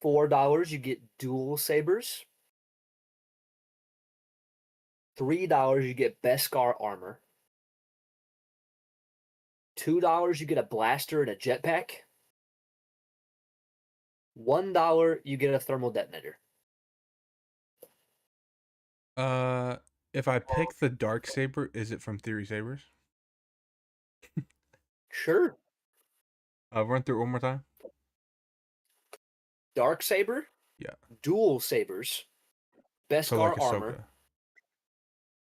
$4, you get dual sabers. $3, you get Beskar armor. $2, you get a blaster and a jetpack. $1, you get a thermal detonator. If I pick the dark saber, is it from Theory Sabers? Sure. Run through it one more time. Dark saber, Yeah. dual sabers, So like Beskar armor, Ahsoka.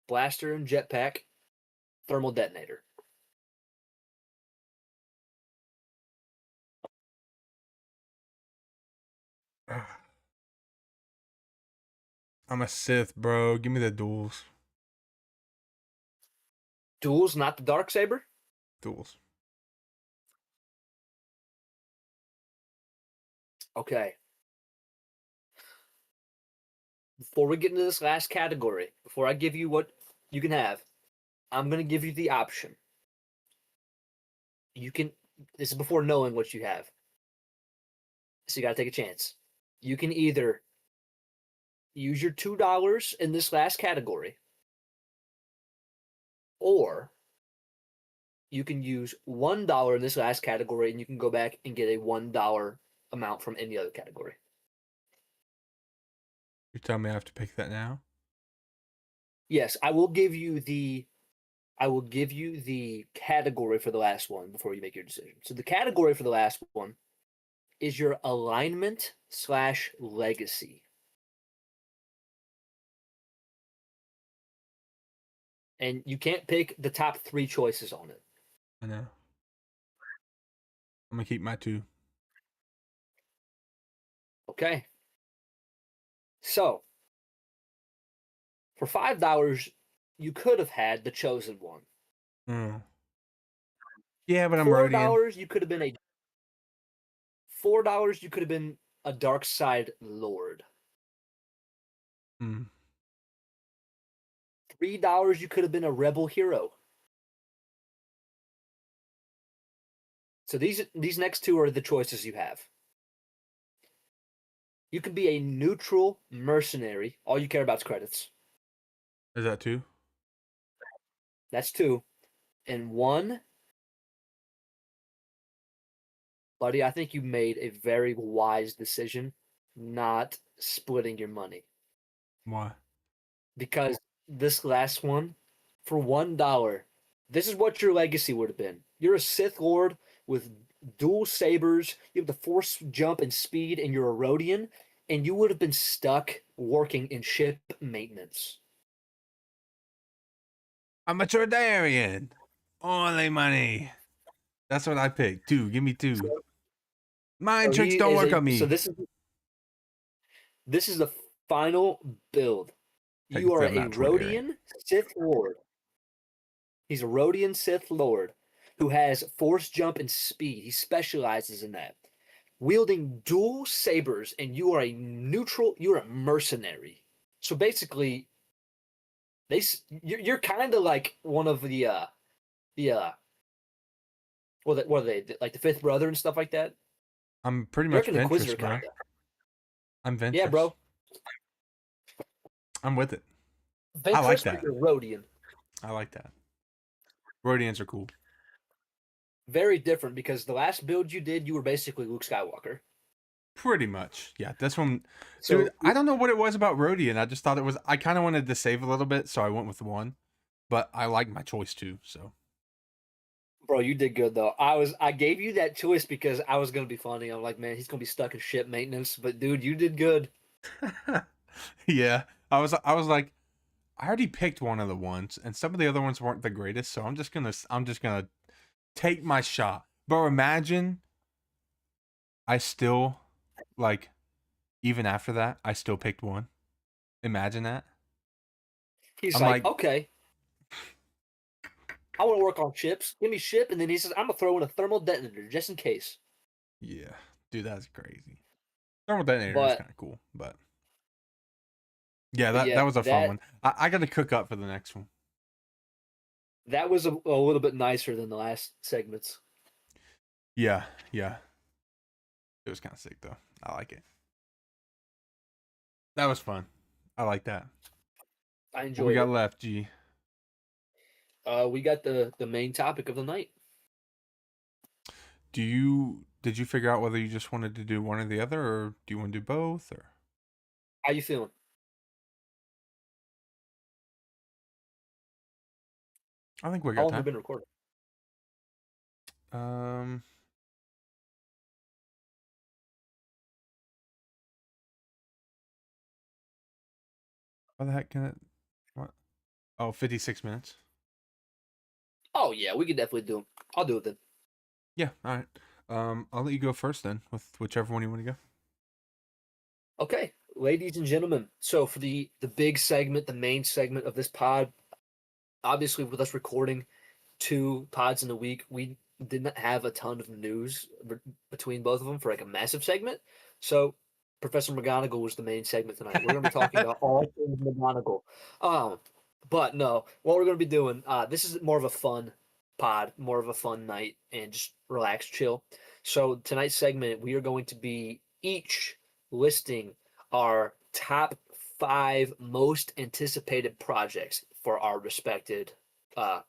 blaster and jetpack, thermal detonator. I'm a Sith, bro. Give me the duels. Duals, not the dark saber? Duels. Okay. Before we get into this last category, before I give you what you can have, I'm going to give you the option. This is before knowing what you have. So you got to take a chance. You can either use your $2 in this last category, or you can use $1 in this last category and you can go back and get a $1 amount from any other category. You tell me I have to pick that now? Yes, I will give you the category for the last one before you make your decision. So the category for the last one is your alignment/legacy. And you can't pick the top 3 choices on it. I know. I'm gonna keep my 2. Okay. So for $5, you could have had the chosen one. Mm. Yeah, but I'm $4, Rodian. you could have been $4, you could have been a dark side lord. Mm. $3, you could have been a rebel hero. So these next 2 are the choices you have. You can be a neutral mercenary. All you care about is credits. Is that 2? That's 2. And 1, buddy, I think you made a very wise decision not splitting your money. Why? Because this last one, for $1, this is what your legacy would have been. You're a Sith Lord with dual sabers. You have the Force jump and speed, and you're a Rodian, and you would have been stuck working in ship maintenance. I'm a Tordarian. Only money. That's what I picked. 2. Give me 2. Mind tricks don't work on me. So this is the final build. You are Technically, I'm a not Tordarian. Rodian Sith Lord. He's a Rodian Sith Lord who has Force jump and speed. He specializes in that. Wielding dual sabers, and you are a neutral. You're a mercenary. So basically, you're kind of like one of the what are they, like the fifth brother and stuff like that. I'm pretty You're much like an Ventress, Inquisitor bro. kind of. I'm Ventress. Yeah, bro. I'm with it. Ventress, I like that. You're Rodian. I like that. Rodians are cool. Very different because the last build you did, you were basically Luke Skywalker. Pretty much. Yeah, this one. So, Dude, I don't know what it was about Rodian. I just thought it was. I kind of wanted to save a little bit, so I went with 1. But I like my choice too, so. Bro, you did good though. I gave you that choice because I was gonna be funny. I'm like, man, he's gonna be stuck in ship maintenance. But dude, you did good. Yeah, I was like, I already picked one of the ones, and some of the other ones weren't the greatest, so I'm just gonna take my shot. But imagine I still like even after that, I still picked one. Imagine that. He's I'm like, like, okay, I want to work on ships. Give me ship, and then he says, I'm gonna throw in a thermal detonator just in case. yeah, dude, that's crazy. Thermal detonator is But kind of cool, but yeah, that yeah, was a fun that one. I got to cook up for the next one. that was a little bit nicer than the last segments. Yeah, yeah, it was kind of sick though. I like it. That was fun. I like that. I What we enjoyed got it. left, G? We got the main topic of the night. Did you figure out whether you just wanted to do one or the other, or do you want to do both, or How you feeling? I think we How got long have we time. been recording? Um, what the heck can it? What? Oh, 56 minutes. Oh yeah, we could definitely do them. I'll do it then. Yeah, all right. I'll let you go first then, with whichever one you want to go. Okay, ladies and gentlemen. So for the big segment, the main segment of this pod, obviously with us recording 2 pods in a week, we didn't have a ton of news between both of them for like a massive segment. So Professor McGonagall was the main segment tonight. We're going to be talking about all things McGonagall. Um, but no, what we're going to be doing, this is more of a fun pod, more of a fun night, and just relax, chill. So tonight's segment, we are going to be each listing our top 5 most anticipated projects for our respected uh,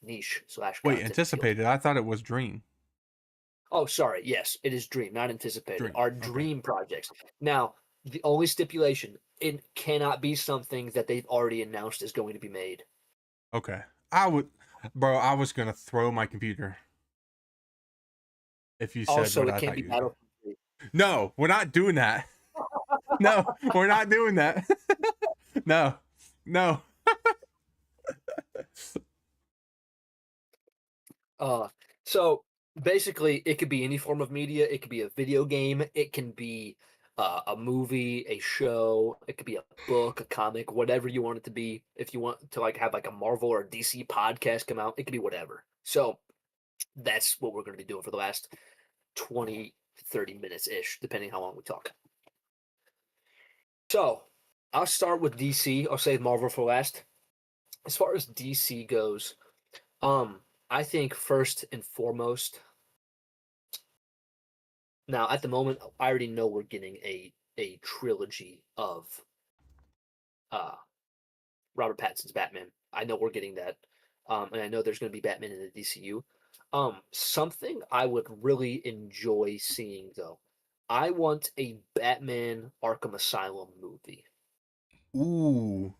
niche slash Wait, content field. anticipated. I thought it was Dream. Oh, sorry. Yes, it is dream, not anticipated. Dream. Our Okay. dream projects. Now, the only stipulation, it cannot be something that they've already announced is going to be made. Okay. I would, bro. I was gonna throw my computer if you said Also, what it I can't thought be you was gonna. Battlefield 3. No, we're not doing that. No, we're not doing that. No, no. Uh, so basically, it could be any form of media. It could be a video game. It can be a movie, a show. It could be a book, a comic, whatever you want it to be. If you want to like have like a Marvel or DC podcast come out, it could be whatever. So that's what we're going to be doing for the last 20 30 minutes ish, depending how long we talk. So I'll start with DC. I'll save Marvel for last. As far as DC goes, I think first and foremost, now at the moment, I already know we're getting a trilogy of uh Robert Pattinson's Batman. I know we're getting that. And I know there's going to be Batman in the DCU. Something I would really enjoy seeing though. I want a Batman Arkham Asylum movie. Ooh,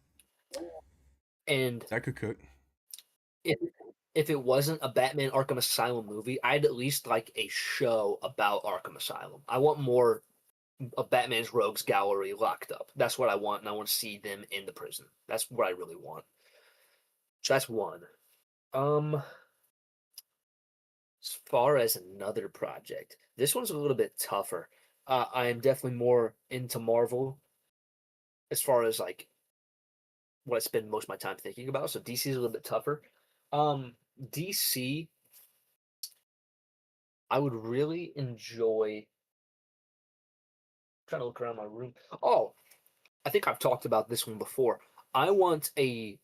And that could cook. if if it wasn't a Batman Arkham Asylum movie, I'd at least like a show about Arkham Asylum. I want more of Batman's rogues gallery locked up. That's what I want, and I want to see them in the prison. That's what I really want. So that's one. Um, as far as another project, this one's a little bit tougher. I am definitely more into Marvel as far as like what I spend most of my time thinking about. So DC is a little bit tougher. DC, I would really enjoy. Trying to look around my room. Oh, I think I've talked about this one before. I want a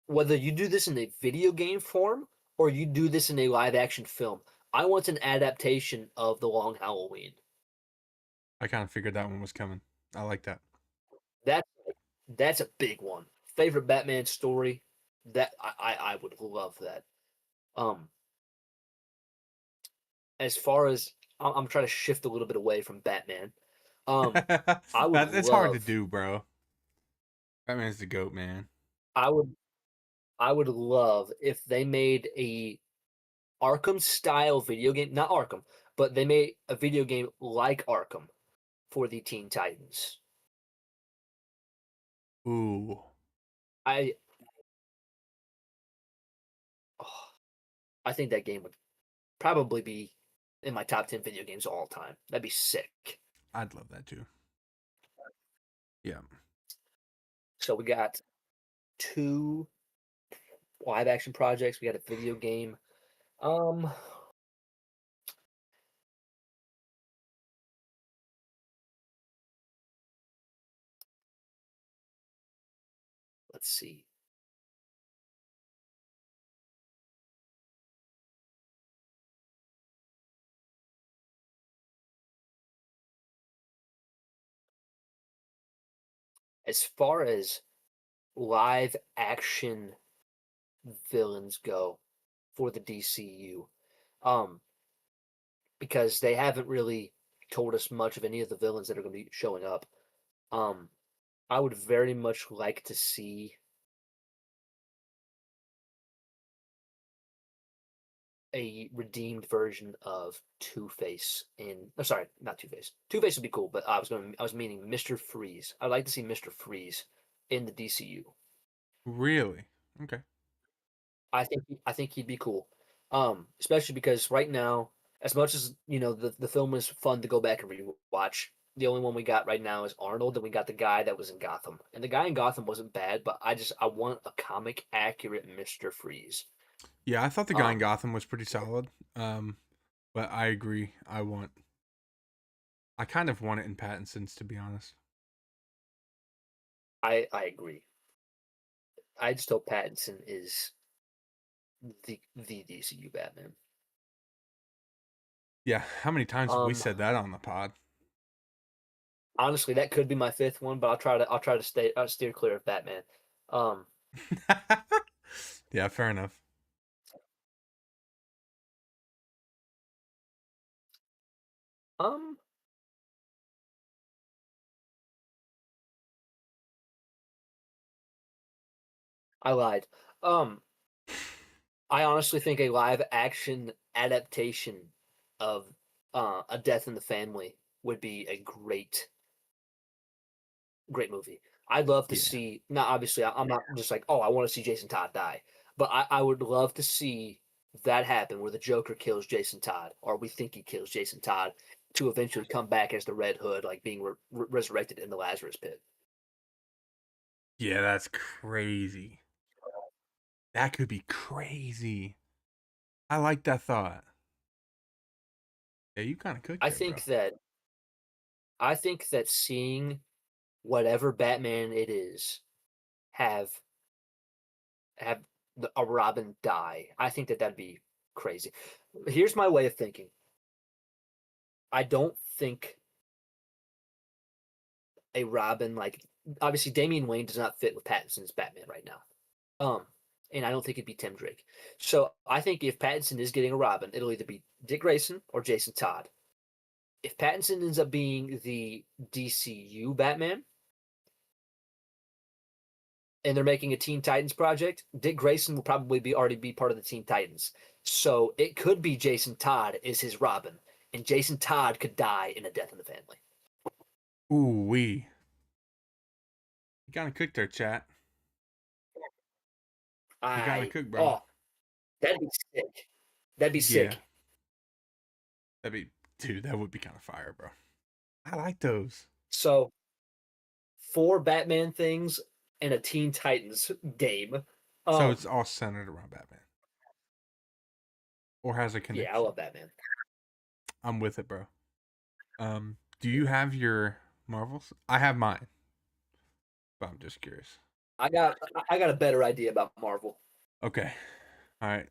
whether you do this in a video game form or you do this in a live action film. I want an adaptation of The Long Halloween. I kind of figured that one was coming. I like that. That that's a big one. Favorite Batman story. That I would love that. Um, as far as I'm trying to shift a little bit away from Batman. Um, I would It's hard to love. do, bro. Batman's the goat, man. I would. I would love if they made a Arkham style video game, not Arkham, but they made a video game like Arkham for the Teen Titans. Ooh, I oh, I think that game would probably be in my top 10 video games of all time. That'd be sick. I'd love that too. Yeah. So we got two live action projects. We got a video game. Um, let's see. As far as live action villains go for the DCU, um, because they haven't really told us much of any of the villains that are going to be showing up. Um, I would very much like to see a redeemed version of Two-Face in oh, sorry, not Two-Face. Two-Face would be cool, but I was meaning Mr. Freeze. I'd like to see Mr. Freeze in the DCU. Really? Okay. I think he'd be cool. Especially because right now, as much as the film is fun to go back and rewatch, the only one we got right now is Arnold, and we got the guy that was in Gotham. And the guy in Gotham wasn't bad, but I want a comic accurate Mr. Freeze. Yeah, I thought the guy in Um, Gotham was pretty solid. But I agree. I kind of want it in Pattinson's, to be honest. I agree. I just hope Pattinson is the DCU Batman. Yeah, how many times have we Um, said that on the pod? Honestly, that could be my fifth one, but I'll try to steer clear of Batman. Um, Yeah, fair enough. um, I lied. Um, I honestly think a live action adaptation of A Death in the Family would be a great movie. I'd love to Yeah. see. Now, obviously, I'm not just like, oh, I want to see Jason Todd die, but I would love to see that happen where the Joker kills Jason Todd, or we think he kills Jason Todd, to eventually come back as the Red Hood, like being resurrected in the Lazarus Pit. Yeah, that's crazy. That could be crazy. I like that thought. Yeah, you kind of cooked I there, bro. think that I think that seeing whatever Batman it is have have a Robin die, I think that that'd be crazy. Here's my way of thinking. I don't think a Robin like obviously Damian Wayne does not fit with Pattinson's Batman right now. Um, and I don't think it'd be Tim Drake. So I think if Pattinson is getting a Robin, it'll either be Dick Grayson or Jason Todd. If Pattinson ends up being the DCU Batman, and they're making a Teen Titans project, Dick Grayson will probably be already be part of the Teen Titans. So it could be Jason Todd is his Robin, and Jason Todd could die in A Death in the Family. Ooh wee. You kind of cooked there, chat. You kind of I cooked, bro. oh, that'd be sick. That'd be Yeah, sick. that'd be, dude. That would be kind of fire, bro. I like those. So four Batman things and a Teen Titans game. So Um, it's all centered around Batman, or has a yeah, I connection. love Batman. I'm with it, bro. Do you have your Marvels? I have mine, but I'm just curious. I got a better idea about Marvel. Okay, all right.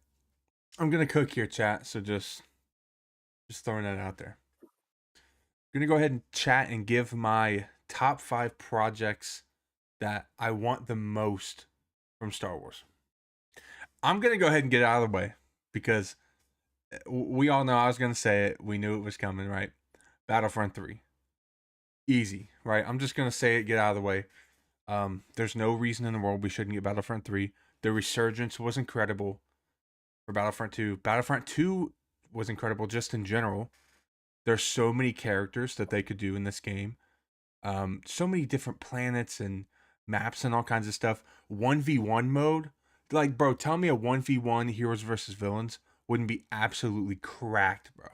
I'm gonna cook here, chat. So just throwing that out there. I'm gonna go ahead and chat and give my top 5 projects that I want the most from Star Wars. I'm gonna go ahead and get it out of the way because we all know I was gonna say it. We knew it was coming, right? Battlefront 3, easy, right? I'm just gonna say it, get out of the way. There's no reason in the world we shouldn't get Battlefront 3. The resurgence was incredible. for Battlefront 2. Battlefront 2 was incredible just in general. There's so many characters that they could do in this game. So many different planets and maps and all kinds of stuff. 1v1 mode. Like, bro, tell me a 1v1 heroes versus villains wouldn't be absolutely cracked, bro.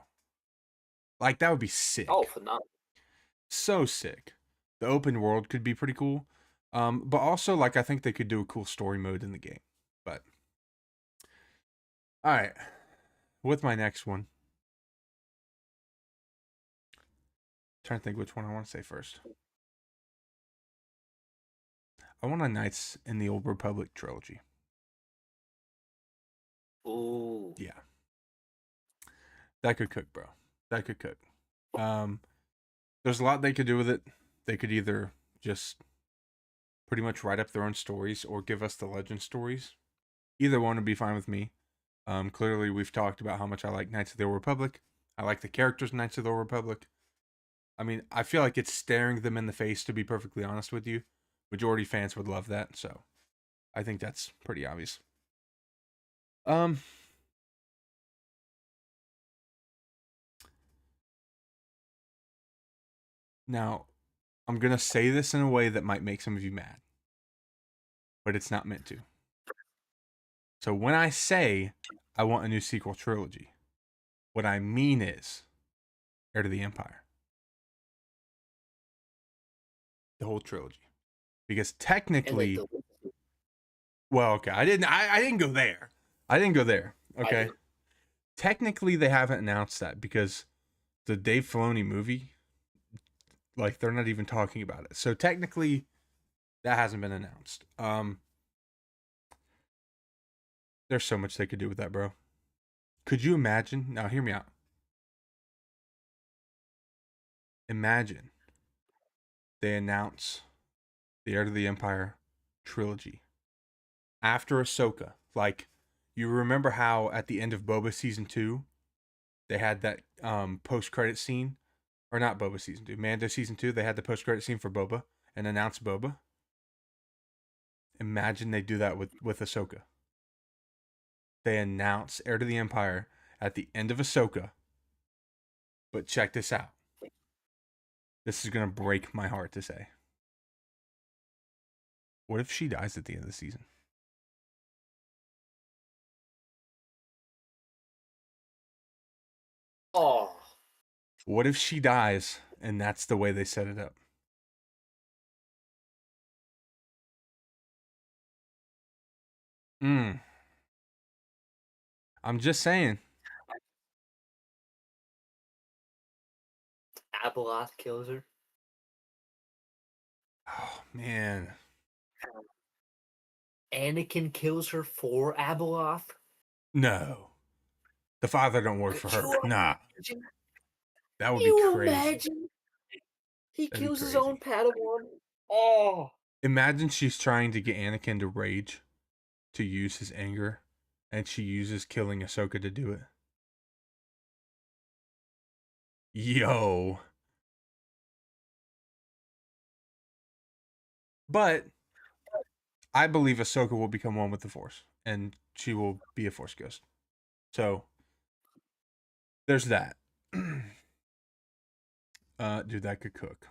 Like, that would be Oh, sick. phenomenal. So sick. The open world could be pretty cool. But also, like, I think they could do a cool story mode in the game. But, all right. With my next one, trying to think which one I want to say first. I want a Knights in the Old Republic trilogy. Ooh. Yeah. That could cook, bro. That could cook. There's a lot they could do with it. They could either just pretty much write up their own stories or give us the legend stories. Either one would be fine with me. Clearly, we've talked about how much I like Knights of the Old Republic. I like the characters in Knights of the Old Republic. I mean, I feel like it's staring them in the face, to be perfectly honest with you. Majority fans would love that, so I think that's pretty obvious. Now, I'm going to say this in a way that might make some of you mad, but it's not meant to. So when I say I want a new sequel trilogy, what I mean is Heir to the Empire. The whole trilogy. Because technically, well, okay, I didn't go there. I didn't go there. Okay. Technically they haven't announced that because the Dave Filoni movie, like, they're not even talking about it. So technically that hasn't been announced. There's so much they could do with that, bro. Could you imagine? Now hear me out. Imagine they announce the Heir to the Empire trilogy after Ahsoka. Like, you remember how at the end of Boba season 2 they had that post-credit scene, or not Boba season 2, Mando season 2, they had the post-credit scene for Boba and announced Boba. Imagine they do that with Ahsoka. They announce Heir to the Empire at the end of Ahsoka. But check this out. This is going to break my heart to say. What if she dies at the end of the season? Oh. What if she dies and that's the way they set it up? I'm just saying. Abeloth kills her. Oh, man. Anakin kills her for Abeloth? No. The father don't work Could for her. you Nah. imagine? That would be You crazy. imagine? He That'd be kills his crazy. own Padawan. Oh. Imagine she's trying to get Anakin to rage, to use his anger, and she uses killing Ahsoka to do it. Yo. But I believe Ahsoka will become one with the Force, and she will be a Force ghost. So there's that. Dude, that could cook.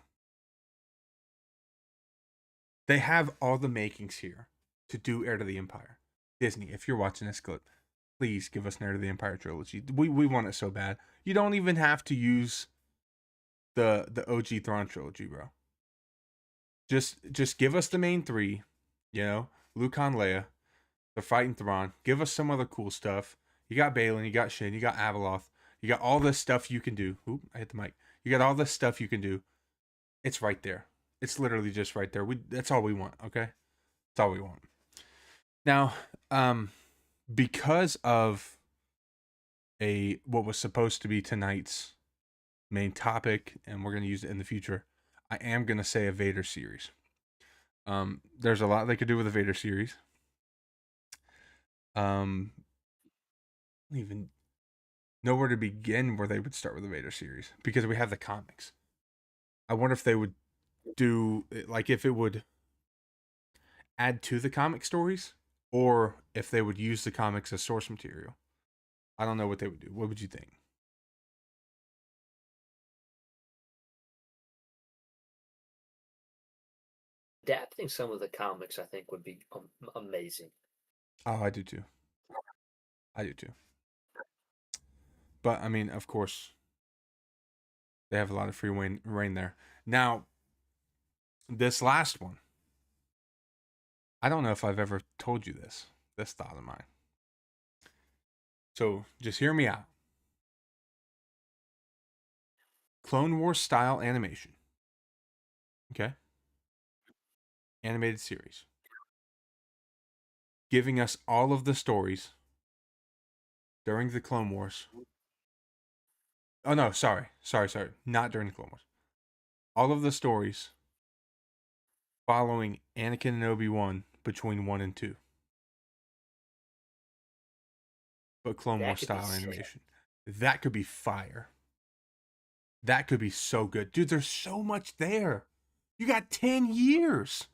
They have all the makings here to do Heir to the Empire. Disney, if you're watching this clip, please give us an Heir to the Empire trilogy. We want it so bad. You don't even have to use the OG Thrawn trilogy, bro. Just give us the main three, you know, Luke, Han, Leia, the fighting Thrawn. Give us some other cool stuff. You got Balin, you got Shin, you got Abeloth, you got all this stuff you can do. Oop, I hit the mic. You got all this stuff you can do. It's right there. It's literally just right there. That's all we want, okay? That's all we want. Now, because of what was supposed to be tonight's main topic, and we're gonna use it in the future, I am gonna say a Vader series. There's a lot they could do with a Vader series. I don't even know where to begin where they would start with a Vader series because we have the comics. I wonder if they would do, like, if it would add to the comic stories or if they would use the comics as source material. I don't know what they would do. What would you think? Adapting some of the comics, I think, would be amazing. Oh, I do too. I do too. But I mean, of course, they have a lot of free reign there. Now, this last one, I don't know if I've ever told you this thought of mine. So just hear me out. Clone Wars style animation. Okay? Animated series. Giving us all of the stories during the Clone Wars. Oh no, sorry. Not during the Clone Wars. All of the stories following Anakin and Obi-Wan between 1 and 2. But Clone That Wars could be style sick. animation. That could be fire. That could be so good. Dude, there's so much there. You got 10 years.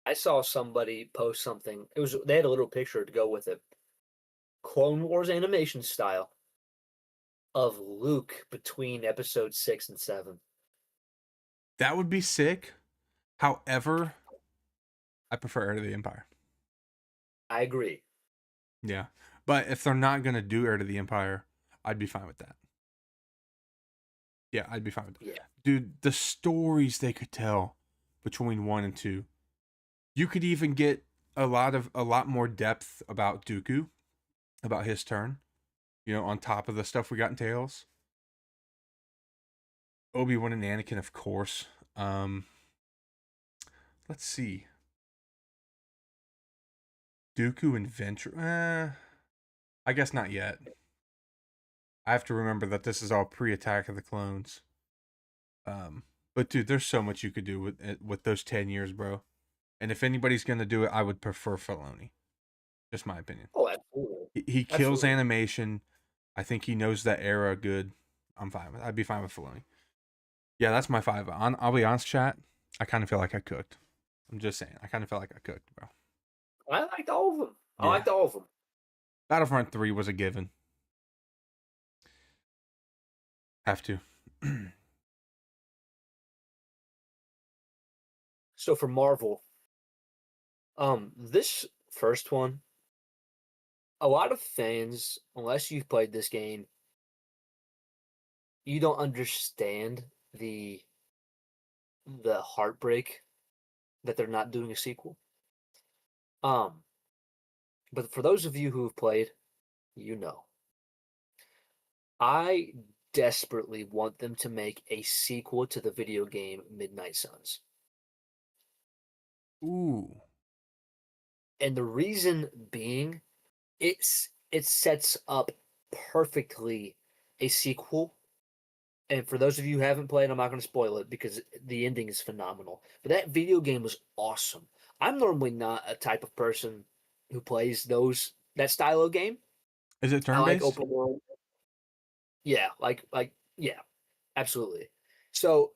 I saw somebody post something. They had a little picture to go with it. Clone Wars animation style of Luke between episode 6 and 7. That would be sick. However, I prefer Heir to the Empire. I agree. Yeah. But if they're not going to do Heir to the Empire, I'd be fine with that. Yeah, I'd be fine with that. Yeah. Dude, the stories they could tell between 1 and 2. You could even get a lot more depth about Dooku, about his turn, on top of the stuff we got in Tales. Obi-Wan and Anakin, of course. Let's see. Dooku and Ventress. I guess not yet. I have to remember that this is all pre-Attack of the Clones. But dude, there's so much you could do with those 10 years, bro. And if anybody's gonna do it, I would prefer Filoni. Just my opinion. Oh, absolutely. He kills Absolutely. animation. I think he knows that era good. I'm fine with. I'd be fine with Filoni. Yeah, that's my 5. I'll be honest, chat. I kind of feel like I cooked. I'm just saying. I kind of feel like I cooked, bro. I liked all of them. I Yeah. liked all of them. Battlefront 3 was a given. Have to. So for Marvel, this first one, a lot of fans, unless you've played this game, you don't understand the heartbreak that they're not doing a sequel. Um, but for those of you who have played, you know. I desperately want them to make a sequel to the video game Midnight Suns. Ooh. And the reason being, it sets up perfectly a sequel. And for those of you who haven't played, I'm not going to spoil it because the ending is phenomenal. But that video game was awesome. I'm normally not a type of person who plays that style of game. Is it I like turn-based? open world. Yeah, yeah, absolutely. So,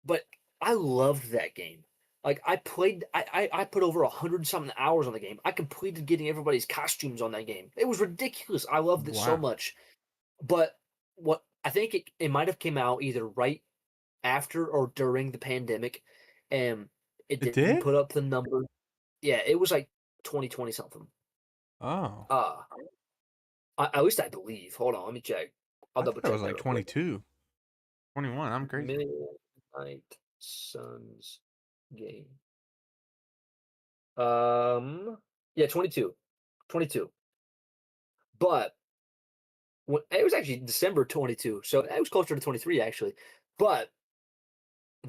but I loved that game. Like I played, I put over 100 something hours on the game. I completed getting everybody's costumes on that game. It was ridiculous. I loved it so Wow. much. But what I think it might have came out either right after or during the pandemic, and it It didn't did? put up the number. Yeah, it was like 2020 something. Oh. Uh at least I believe. Hold on, let me check. I'll I double thought it was check that like real quick. 22. 21. I'm crazy. Midnight Suns game. Yeah, 22. 22. But it was actually December 22, so it was closer to 23 actually. But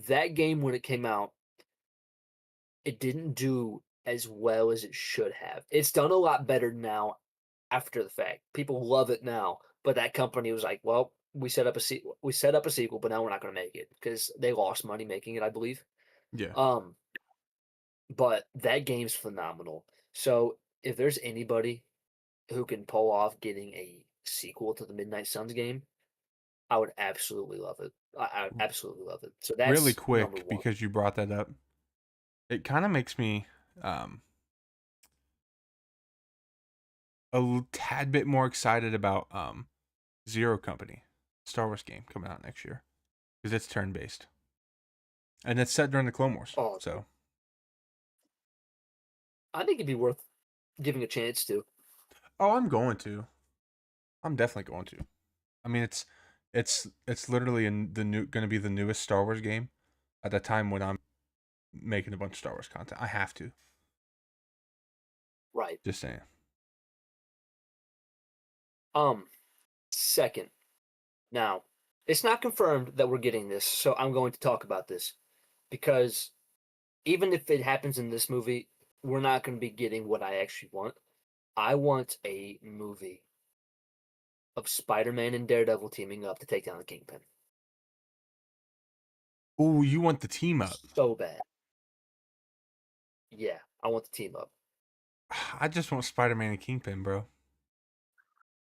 that game when it came out, it didn't do as well as it should have. It's done a lot better now after the fact. People love it now, but that company was like, "Well, we set up a sequel, but now we're not going to make it because they lost money making it, I believe." Yeah. Um, but that game's phenomenal. So if there's anybody who can pull off getting a sequel to the Midnight Suns game, I would absolutely love it. I absolutely love it. So Really that's number quick, one. because you brought that up. It kind of makes me tad bit more excited about Zero Company, Star Wars game coming out next year because it's turn based and it's set during the Clone Wars. Oh, So I think it'd be worth giving a chance to. oh, I'm going to. I'm definitely going to. I mean, it's literally going to be the newest Star Wars game at the time when I'm making a bunch of Star Wars content. I have to. Right. Just saying. Um, Second. Now, it's not confirmed that we're getting this, so I'm going to talk about this because even if it happens in this movie, we're not going to be getting what I actually want. I want a movie of Spider-Man and Daredevil teaming up to take down the Kingpin. Oh, you want the team up? So bad. Yeah, I want the team up. I just want Spider-Man and Kingpin, bro.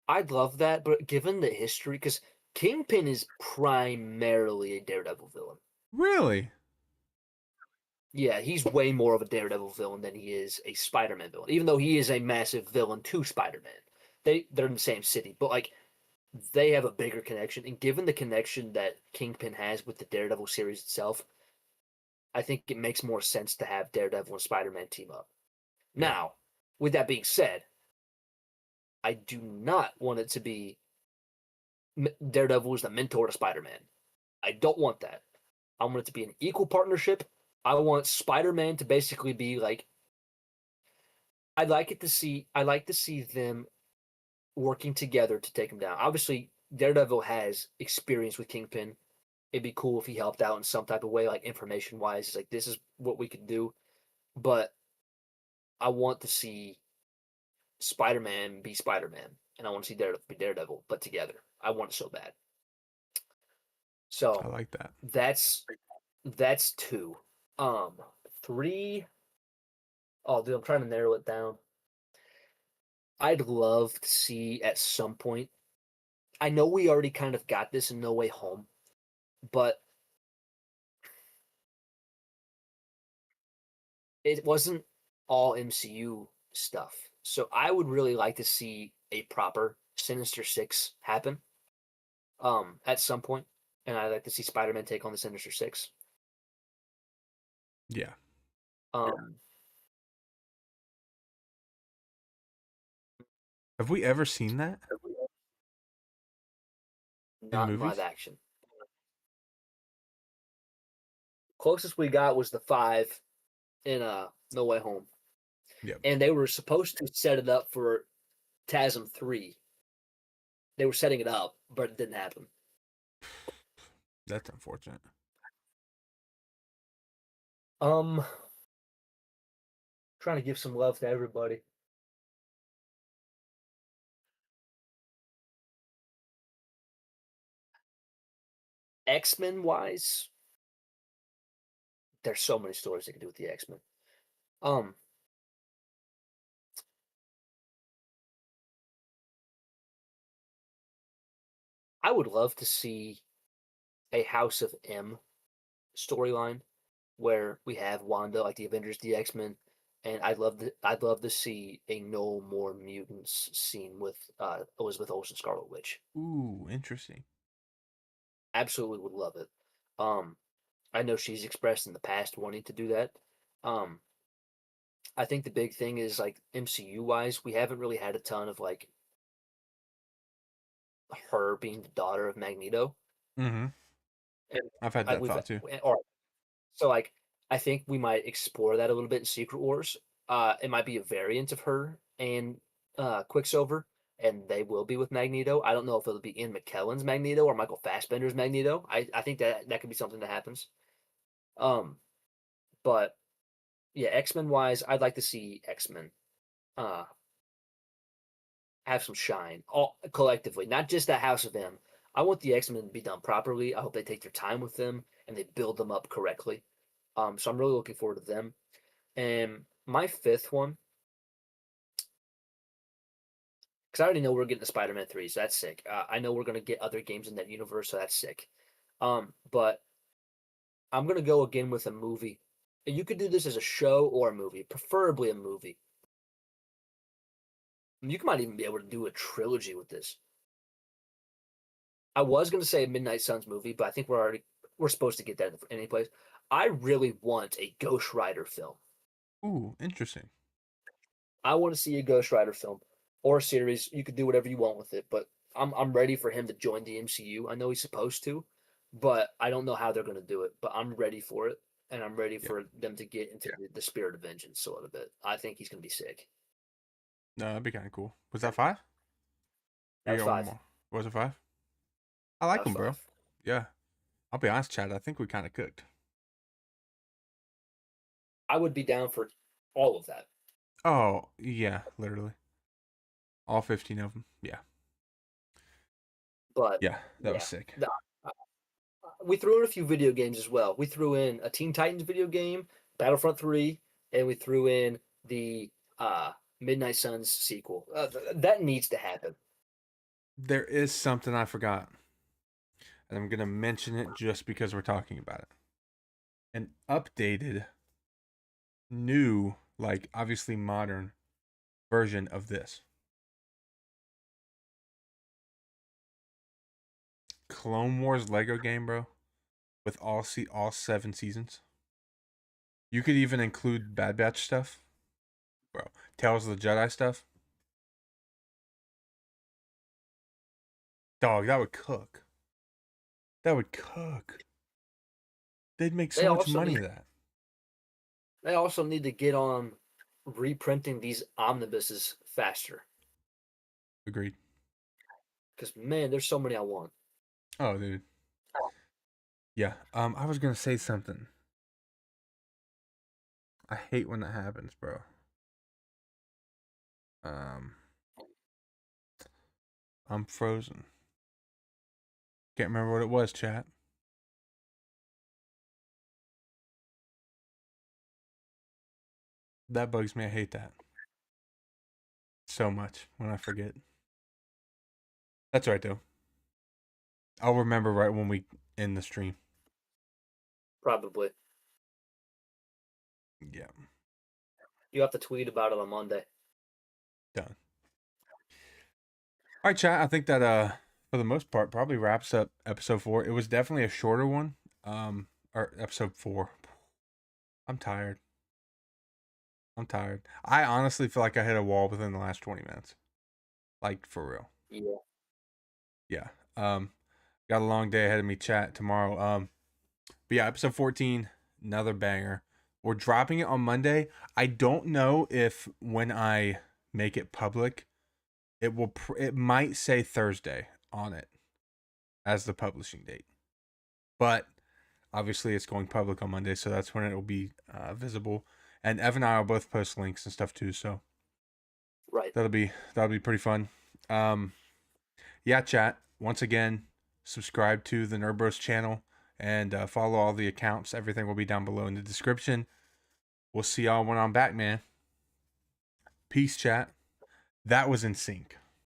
I'd love that, but given the history, because Kingpin is primarily a Daredevil villain. Really? Yeah, he's way more of a Daredevil villain than he is a Spider-Man villain, even though he is a massive villain to Spider-Man. They're in the same city, but like they have a bigger connection. And given the connection that Kingpin has with the Daredevil series itself, I think it makes more sense to have Daredevil and Spider-Man team up. Yeah. Now, with that being said, I do not want it to be Daredevil is the mentor to Spider-Man. I don't want that. I want it to be an equal partnership. I want Spider-Man to basically be like I'd like to see them working together to take him down. Obviously, Daredevil has experience with Kingpin. It'd be cool if he helped out in some type of way, like information wise. It's like this is what we could do. But I want to see Spider-Man be Spider-Man, and I want to see Daredevil be Daredevil, but together. I want it so bad. I So like that. that's that's two. Three. Oh, dude, I'm trying to narrow it down. I'd love to see at some point. I know we already kind of got this in No Way Home, but it wasn't all MCU stuff. So I would really like to see a proper Sinister Six happen at some point, and I'd like to see Spider-Man take on the Sinister Six. Yeah. Um, Have we ever seen that in Not in live movies? action. Closest we got was the five in No Way Home, Yep. and they were supposed to set it up for TASM 3. They were setting it up, but it didn't happen. That's unfortunate. Um, Trying to give some love to everybody. X-Men wise, there's so many stories they can do with the X-Men. Um, I would love to see a House of M storyline where we have Wanda like the Avengers, the X-Men, and I'd love to see a No More Mutants scene with Elizabeth Olsen, Scarlet Witch. Ooh, interesting. Absolutely would love it. Um, I know she's expressed in the past wanting to do that. Um, I think the big thing is like MCU wise, we haven't really had a ton of like her being the daughter of Magneto, Mm-hmm. and I've had I, that we've thought too. or so like I think we might explore that a little bit in Secret Wars. It might be a variant of her and Quicksilver, and they will be with Magneto. I don't know if it'll be Ian McKellen's Magneto or Michael Fassbender's Magneto. I think that could be something that happens. Um, but yeah, X Men wise, I'd like to see X Men uh have some shine all collectively, not just the House of M. I want the X Men to be done properly. I hope they take their time with them and they build them up correctly. So I'm really looking forward to them. And my fifth one, because I already know we're getting the Spider-Man 3, so that's sick. I know we're gonna get other games in that universe, so that's sick. But I'm gonna go again with a movie. You could do this as a show or a movie, preferably a movie. You might even be able to do a trilogy with this. I was going to say a Midnight Suns movie, but I think we're supposed to get that in any place. I really want a Ghost Rider film. Ooh, interesting. I want to see a Ghost Rider film or a series. You could do whatever you want with it, but I'm ready for him to join the MCU. I know he's supposed to, but I don't know how they're going to do it. But I'm ready for it, and I'm ready Yeah. for them to get into the spirit of vengeance a little bit. I think he's going to be sick. No, that'd be kind of cool. Was that 5? That You was got one 5. more. Was it 5? I That like was him, bro. 5. Yeah. I'll be honest, Chad. I think we kind of cooked. I would be down for all of that. Oh, yeah, literally. All 15 of them. Yeah. But Yeah, that was yeah, sick. we threw in a few video games as well. We threw in a Teen Titans video game, Battlefront 3, and we threw in the Midnight Suns sequel. That needs to happen. There is something I forgot, and I'm going to mention it just because we're talking about it. An updated, new, like obviously modern version of this. Clone Wars Lego game, bro, with all 7 seasons. You could even include Bad Batch stuff, bro. Tales of the Jedi stuff. Dog, that would cook. That would cook. They'd make They so much also money need of that. they also need to get on reprinting these omnibuses faster. Agreed. Because man, there's so many I want. Oh, dude. Yeah. I was gonna say something. I hate when that happens, bro. Um, I'm frozen. Can't remember what it was, chat. That bugs me. I hate that so much when I forget. That's right though. I'll remember right when we end the stream. Probably. Yeah. You have to tweet about it on Monday. Done. All right, chat. I think that for the most part probably wraps up episode 4. It was definitely a shorter one. Or episode 4. I'm tired. I honestly feel like I hit a wall within the last 20 minutes. Like for real. Yeah. Yeah. Got a long day ahead of me, chat, tomorrow. But yeah, episode 14, another banger. We're dropping it on Monday. I don't know if when I make it public, it might say Thursday on it as the publishing date. But obviously it's going public on Monday, so that's when it will be visible. And Evan and I will both post links and stuff too, so Right. that'll be pretty fun. Yeah, chat. Once again, subscribe to the Nerd Bros channel and follow all the accounts. Everything will be down below in the description. We'll see y'all when I'm back, man. Peace, chat. That was in sync.